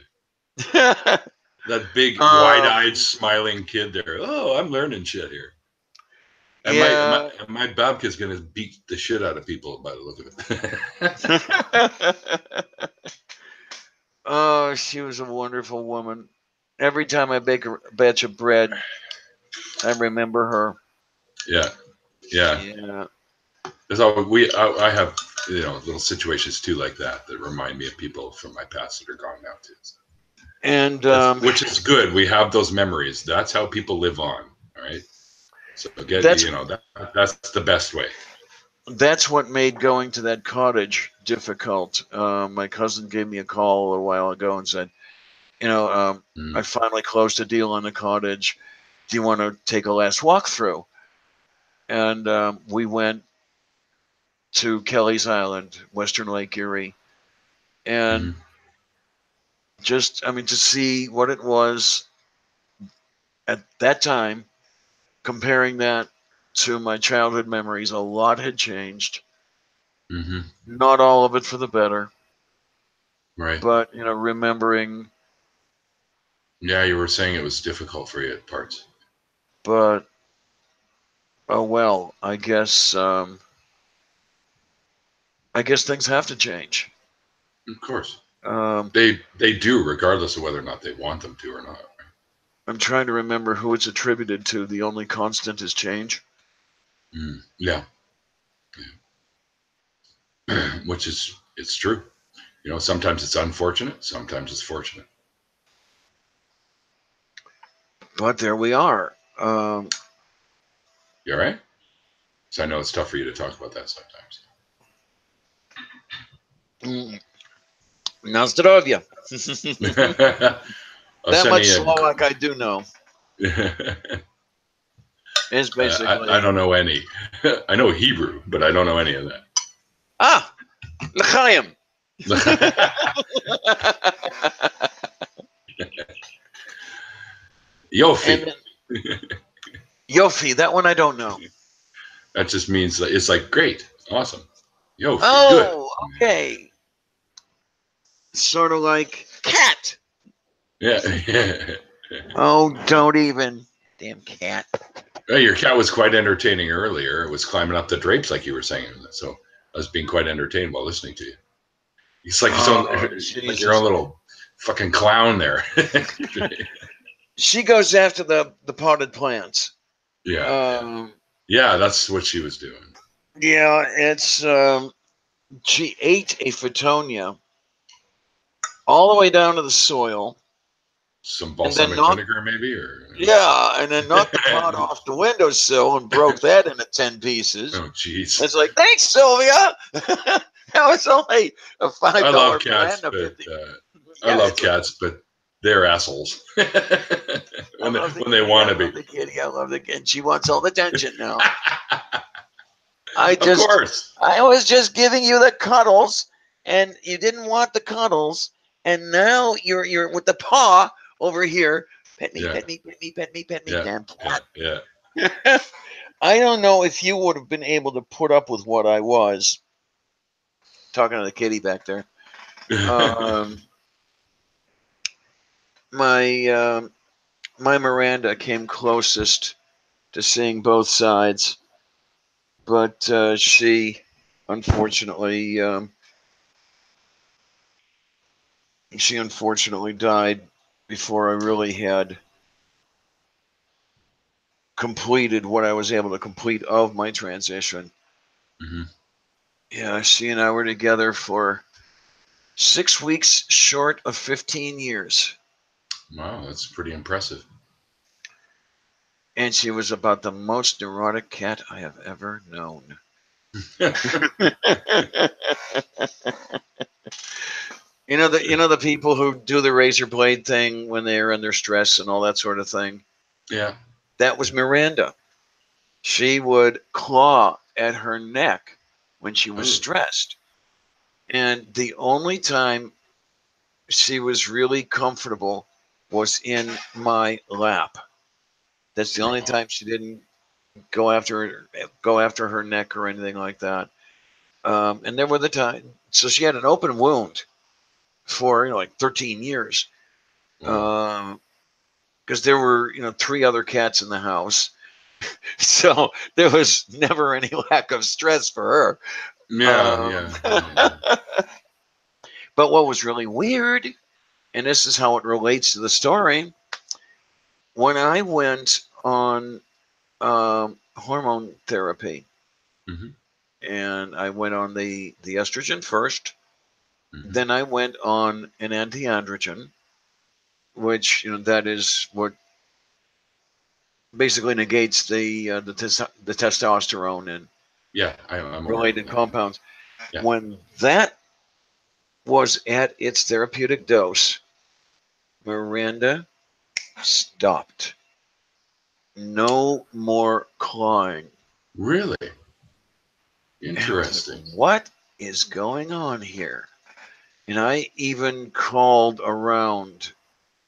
That big, wide-eyed, smiling kid there. Oh, I'm learning shit here. And yeah. my Babka's gonna beat the shit out of people by the look of it. Oh, she was a wonderful woman. Every time I bake a batch of bread, I remember her. Yeah, yeah. Yeah. So I have little situations too like that remind me of people from my past that are gone now too. So And which is good. We have those memories. That's how people live on. All right. So that's that's the best way. that's what made going to that cottage difficult. My cousin gave me a call a while ago and said, I finally closed a deal on the cottage. Do you want to take a last walkthrough? And we went to Kelly's Island, Western Lake Erie, and to see what it was at that time, comparing that to my childhood memories, a lot had changed. Mm-hmm. Not all of it for the better. Right. But, remembering. Yeah, you were saying it was difficult for you at parts. But, oh well, I guess things have to change. Of course. Um, They do, regardless of whether or not they want them to or not. I'm trying to remember who it's attributed to. The only constant is change. Yeah. Which it's true. Sometimes it's unfortunate, sometimes it's fortunate. But there we are. You all right? So I know it's tough for you to talk about that sometimes. Na zdrowie. That much Slovak I do know. It's basically. I don't know any. I know Hebrew, but I don't know any of that. Ah, l'chaim. Yofi. Yofi, that one I don't know. That just means it's like great, awesome. Yofi, good. Oh, okay. Sort of like cat. Yeah. Oh, don't even. Damn cat. Well, your cat was quite entertaining earlier. It was climbing up the drapes like you were saying. So I was being quite entertained while listening to you. It's like like your own little fucking clown there. She goes after the potted plants. Yeah. Yeah, that's what she was doing. Yeah, it's she ate a Fittonia all the way down to the soil. Some balsamic vinegar, maybe, or and then knocked the pot off the windowsill and broke that into 10 pieces. Oh, jeez! It's like, thanks, Sylvia. That was only a $5. I love cats, but I love cats, but they're assholes when they want to be. I love the kitty. I love the kid. She wants all the attention now. Of course. I was just giving you the cuddles, and you didn't want the cuddles, and now you're with the paw over here. Pet me, pet me, pet me, pet me, pet me, damn cat. Yeah. I don't know if you would have been able to put up with what I was. Talking to the kitty back there. My Miranda came closest to seeing both sides, but she unfortunately died before I really had completed what I was able to complete of my transition. Mm-hmm. Yeah, she and I were together for 6 weeks short of 15 years. Wow, that's pretty impressive. And she was about the most neurotic cat I have ever known. You know the people who do the razor blade thing when they're under stress and all that sort of thing? Yeah. That was Miranda. She would claw at her neck when she was stressed. And the only time she was really comfortable was in my lap. That's the only time she didn't go after her neck or anything like that. And there were the time, so she had an open wound for like 13 years, Wow. because there were 3 other cats in the house, so there was never any lack of stress for her. Yeah, yeah, yeah. But what was really weird, and this is how it relates to the story, when I went on hormone therapy, Mm-hmm. and I went on the estrogen first, Mm-hmm. then I went on an anti-androgen, which that is what basically negates the testosterone and Yeah, I'm aware of related that. compounds. Yeah. When that was at its therapeutic dose, Miranda stopped. No more clawing. Really And I was like, interesting. what is going on here? And I even called around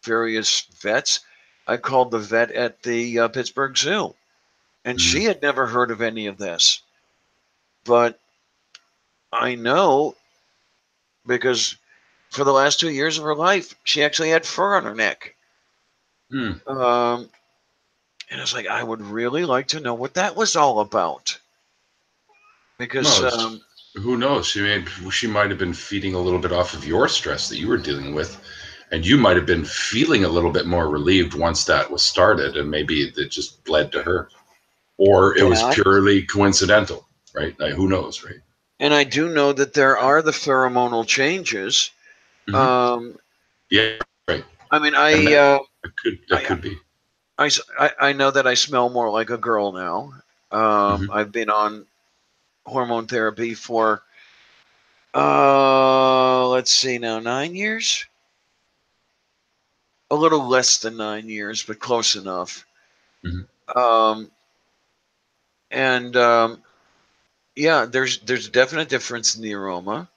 various vets. I called the vet at the Pittsburgh Zoo, and Mm-hmm. she had never heard of any of this. But I know because for the last 2 years of her life, she actually had fur on her neck. Mm. And I was like, I would really like to know what that was all about. Because, Well, who knows? She might have been feeding a little bit off of your stress that you were dealing with, and you might have been feeling a little bit more relieved once that was started, and maybe it just bled to her, or it was that, purely coincidental, right? Like, who knows, right? and I do know that there are the pheromonal changes. Mm-hmm. Um, Yeah, right. I mean, And that I, could be. I know that I smell more like a girl now. Mm-hmm. I've been on hormone therapy for, let's see now, 9 years? A little less than 9 years, but close enough. Mm-hmm. Um, and yeah, there's a definite difference in the aroma,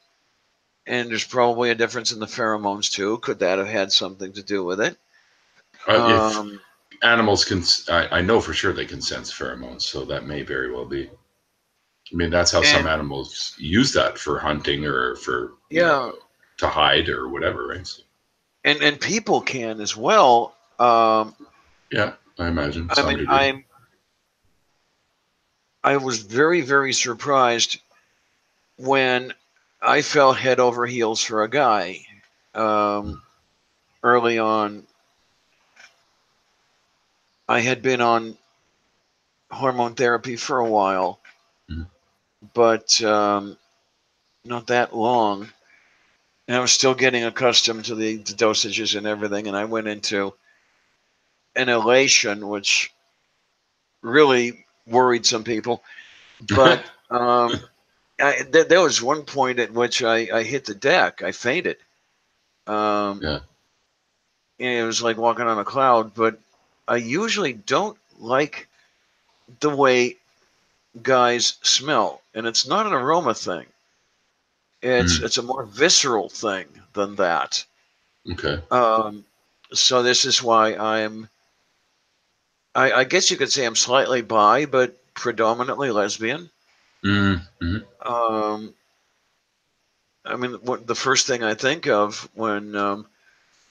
and there's probably a difference in the pheromones too. Could that have had something to do with it? If Um, animals can, I know for sure they can sense pheromones, so that may very well be. I mean, that's how some and animals use that for hunting or for, yeah, to hide or whatever, right? So, and people can as well. yeah, I imagine I some mean, degree. I was very very surprised when I fell head over heels for a guy early on. I had been on hormone therapy for a while, Mhm. but not that long. And I was still getting accustomed to the dosages and everything. And I went into an elation, which really worried some people. But there was one point at which I hit the deck. I fainted. Um, Yeah. and it was like walking on a cloud. But I usually don't like the way guys smell. And it's not an aroma thing. Mm. It's a more visceral thing than that. Okay. Um, so this is why I guess you could say I'm slightly bi, but predominantly lesbian. Mm. Mm. Um, I mean, what the first thing I think of when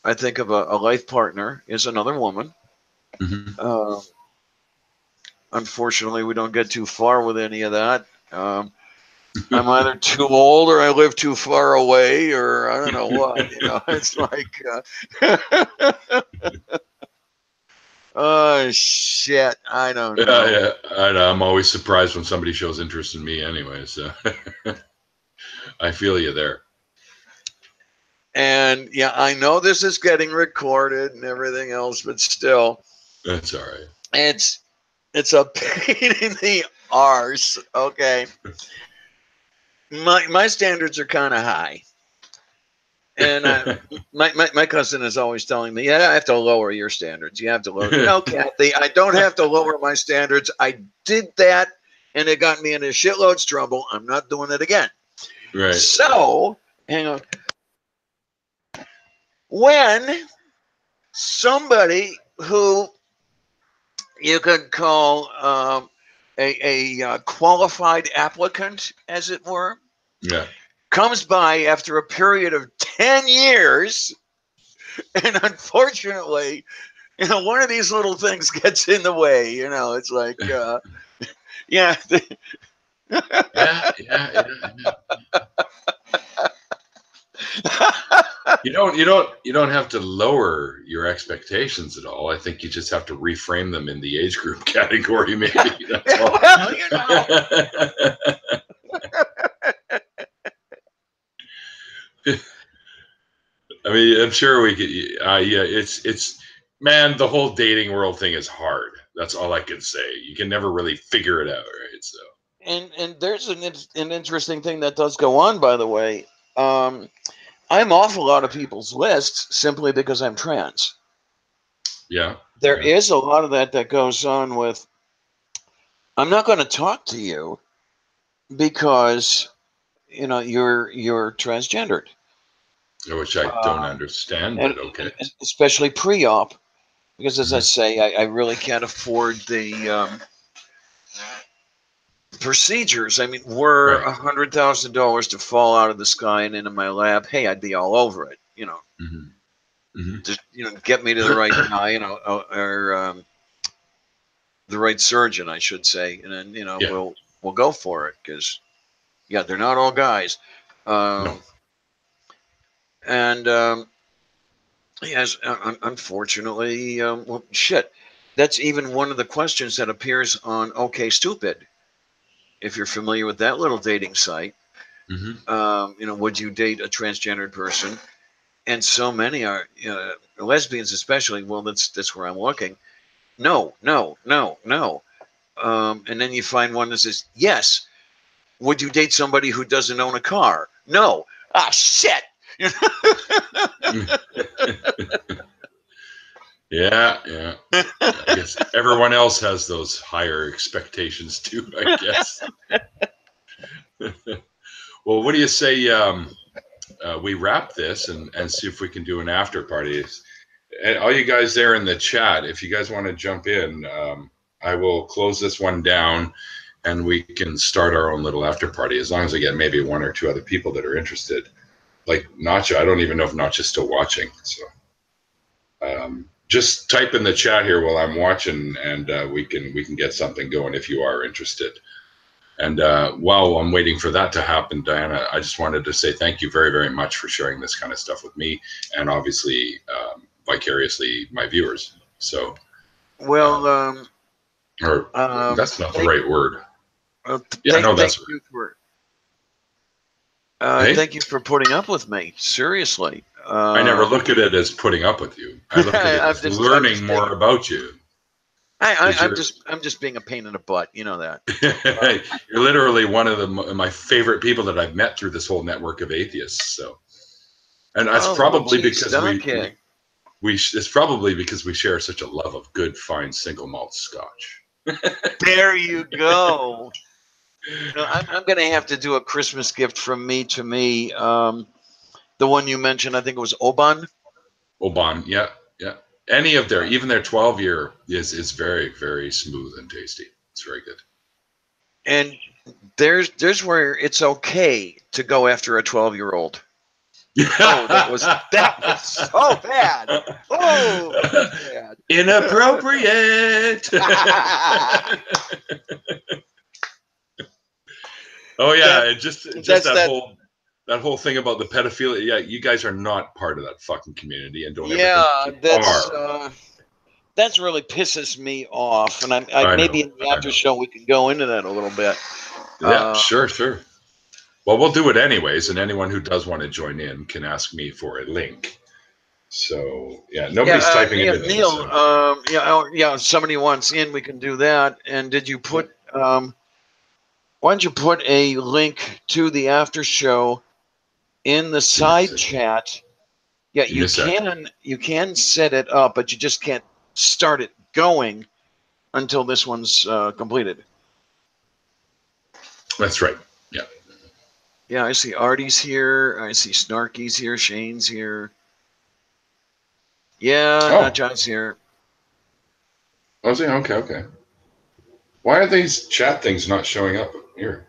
I think of a life partner is another woman. Mm. Uh, Unfortunately, we don't get too far with any of that. I'm either too old or I live too far away, or I don't know what. It's like, oh shit, I don't Yeah, know. yeah. I'm always surprised when somebody shows interest in me anyway, so I feel you there. And yeah, I know this is getting recorded and everything else, but still, That's all right. it's it's a pain in the arse. Okay, my standards are kind of high, and my cousin is always telling me, "Yeah, I have to lower your standards. You have to lower." No, Kathy, I don't have to lower my standards. I did that, and it got me in a shitload trouble. I'm not doing it again. Right. So, hang on. When somebody who you could call a qualified applicant, as it were, Yeah. comes by after a period of 10 years, and unfortunately, one of these little things gets in the way. It's like, yeah. Yeah. You don't have to lower your expectations at all. I think you just have to reframe them in the age group category, maybe. That's all. Well, I mean, I'm sure we could. Yeah, it's man. The whole dating world thing is hard. That's all I can say. You can never really figure it out, right? So and there's an interesting thing that does go on, by the way. I'm off a lot of people's lists simply because I'm trans. yeah, There is a lot of that goes on with, I'm not going to talk to you because you're transgendered, which I don't understand, and, but okay. and especially pre-op, because as I Mhm. say, I really can't afford the procedures. I mean, were Right. $100,000 to fall out of the sky and into my lap, hey, I'd be all over it. Hmm. Hmm. Just get me to the right guy, or the right surgeon, I should say, and then Yeah. we'll go for it, because they're not all guys, No. and yes, unfortunately, well, shit. That's even one of the questions that appears on OK Stupid. If you're familiar with that little dating site, Hmm. would you date a transgendered person? And so many are, lesbians especially. Well, that's where I'm looking. No, no, no, no. And then you find one that says, yes. Would you date somebody who doesn't own a car? No. Ah, shit. Yeah, yeah. I guess everyone else has those higher expectations too, I guess. Well, what do you say we wrap this and see if we can do an after party? And all you guys there in the chat, if you guys want to jump in, I will close this one down and we can start our own little after party as long as I get maybe one or two other people that are interested. Like Nacha, I don't even know if Nacha's still watching. So just type in the chat here while I'm watching, and we can get something going if you are interested. And while I'm waiting for that to happen, Diana, I just wanted to say thank you very, very much for sharing this kind of stuff with me, and obviously vicariously my viewers. So, Well, or that's not the thank, right word. uh, Yeah, thank, no, thank that's you for hey. thank you for putting up with me. Seriously, I never look at it as putting up with you. I look at it I'm as I'm learning just being, more about you I, because I'm you're just, I'm just being a pain in the butt. You know that. you're literally one of my favorite people that I've met through this whole network of atheists. So, and that's Oh, well, probably geez, because okay. it's probably because we share such a love of good, fine single malt Scotch. There you go. I'm going to have to do a Christmas gift from me to me. The one you mentioned, I think it was Oban. Oban, yeah, yeah. Any of their, even their 12-year is very, very smooth and tasty. It's very good. And there's where it's okay to go after a 12-year-old. Oh, that was so bad. Oh, that was bad. Inappropriate. Oh yeah, that it just that's that that. whole thing about the pedophilia. Yeah, you guys are not part of that fucking community, and don't ever think Yeah, you are. that's really pisses me off. And I I maybe know, in the I after know. show we can go into that a little bit. Yeah, Uh, sure, sure. Well, we'll do it anyways, and anyone who does want to join in can ask me for a link. So yeah, yeah, nobody's typing Neil, anything. So yeah, if somebody wants in, we can do that. And did you yep. put? Why don't you put a link to the after show in the Give me a side second. chat? Yeah, Give me a sec. you can set it up, but you just can't start it going until this one's completed. That's right. Yeah. Yeah, I see Artie's here. I see Snarky's here. Shane's here. Yeah, Oh, Nutjohn's here. I was saying okay, okay. Why are these chat things not showing up here?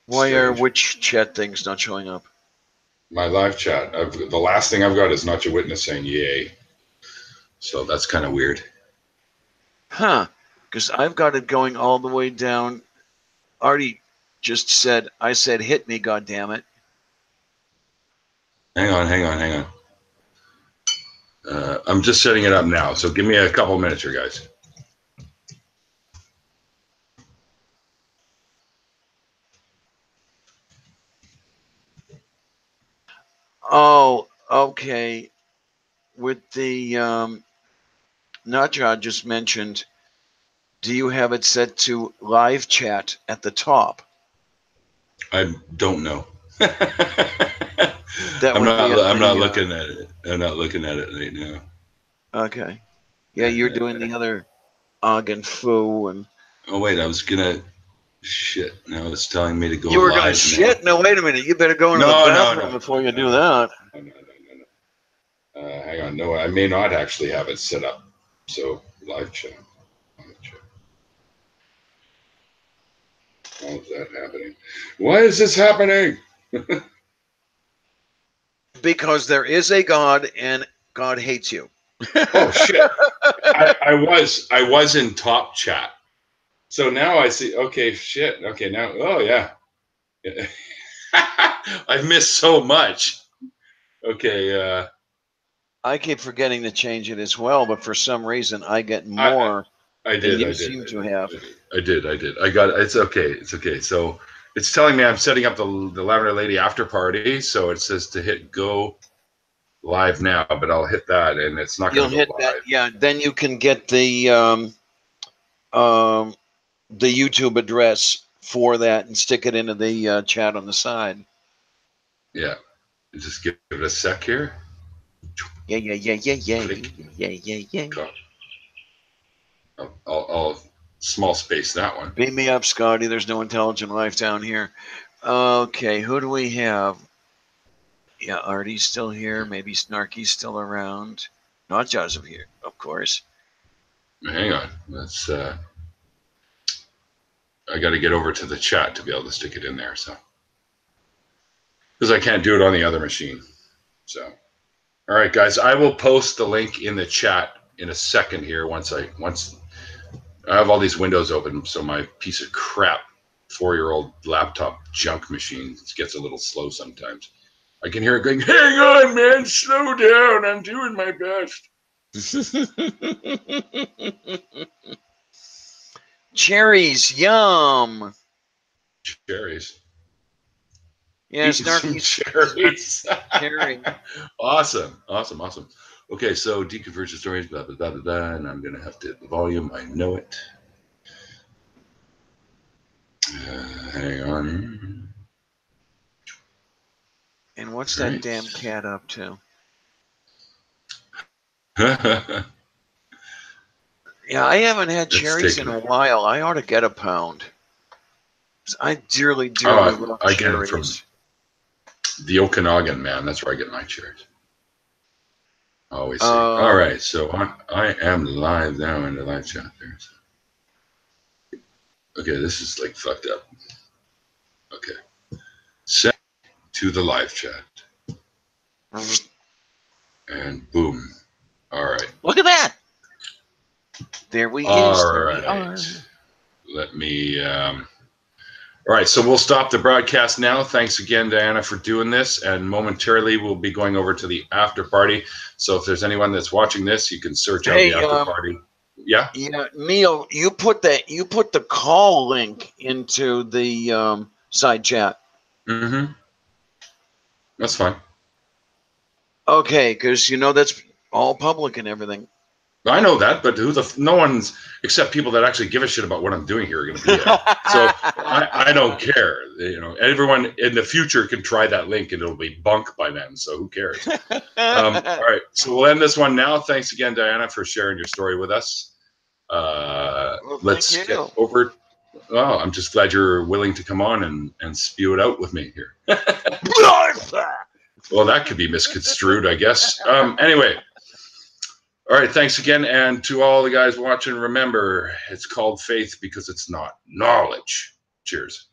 Why are Strange. which chat things not showing up? My live chat. The last thing I've got is not your witness saying yay. So that's kind of weird. Huh. Because I've got it going all the way down. Artie just said, I said, hit me, goddammit. Hang on. I'm just setting it up now. So give me a couple minutes here, guys. Oh, okay. With the Nutjaw just mentioned, do you have it set to live chat at the top? I don't know. That I'm would not. be at I'm not the. looking at it. I'm not looking at it right now. Okay. Yeah, you're doing the other Og and Foo, and Oh wait, I was gonna. Shit. Now it's telling me to go you were gonna live now. shit. No, wait a minute. You better go into the No, bathroom before you do that. No. Hang on. No, I may not actually have it set up. So live chat. How is that happening? Why is this happening? Because there is a God, and God hates you. Oh shit! I was in top chat. So now I see. Okay, shit. Okay, now. Oh yeah. I've missed so much. Okay. I keep forgetting to change it as well, but for some reason I get I more I than did. you seem to have. I did. I got. It's okay. It's okay. So it's telling me I'm setting up the Lavender Lady after party. So it says to hit go live now, but I'll hit that and it's not You'll going to hit go that, live. yeah. Then you can get um, the YouTube address for that and stick it into the chat on the side. Yeah. Just give it a sec here. Yeah. I'll small space that one. Beam me up, Scotty. There's no intelligent life down here. Okay, who do we have? Yeah, Artie's still here. Maybe Snarky's still around. Not Joseph here, of course. Hang on. Let's. I got to get over to the chat to be able to stick it in there. So because I can't do it on the other machine. So all right, guys. I will post the link in the chat in a second here. Once I have all these windows open, so my piece of crap 4-year-old laptop junk machine gets a little slow sometimes. I can hear it going, "Hang on, man, slow down. I'm doing my best." Cherries, yum. Cherries. Yeah, Eating some Snarky's cherries. cherry. Awesome. Okay, so deconversion stories, blah, blah, blah, blah, blah, and I'm going to have to hit the volume. I know it. Hang on. And what's that damn cat up to? Yeah, I haven't had cherries in a while. I ought to get a pound. I dearly love I cherries. get it from the Okanagan, man. That's where I get my cherries. Always see. All right, so I am live now in the live chat there. So. Okay, this is like fucked up. Okay. Send to the live chat. And boom. All right. Look at that. There we are. Let me. All right, so we'll stop the broadcast now. Thanks again, Diana, for doing this. And momentarily, we'll be going over to the after party. So if there's anyone that's watching this, you can search out the after party. Yeah. Yeah, Neil, you put the call link into the side chat. Mm-hmm. That's fine. Okay, because that's all public and everything. I know that, but no one's except people that actually give a shit about what I'm doing here are going to be here. So I don't care. Everyone in the future can try that link and it'll be bunk by then. So who cares? All right. So we'll end this one now. Thanks again, Diana, for sharing your story with us. Let's get over. Oh, I'm just glad you're willing to come on and spew it out with me here. Well, that could be misconstrued, I guess. Anyway. All right, thanks again. And to all the guys watching, remember, it's called faith because it's not knowledge. Cheers.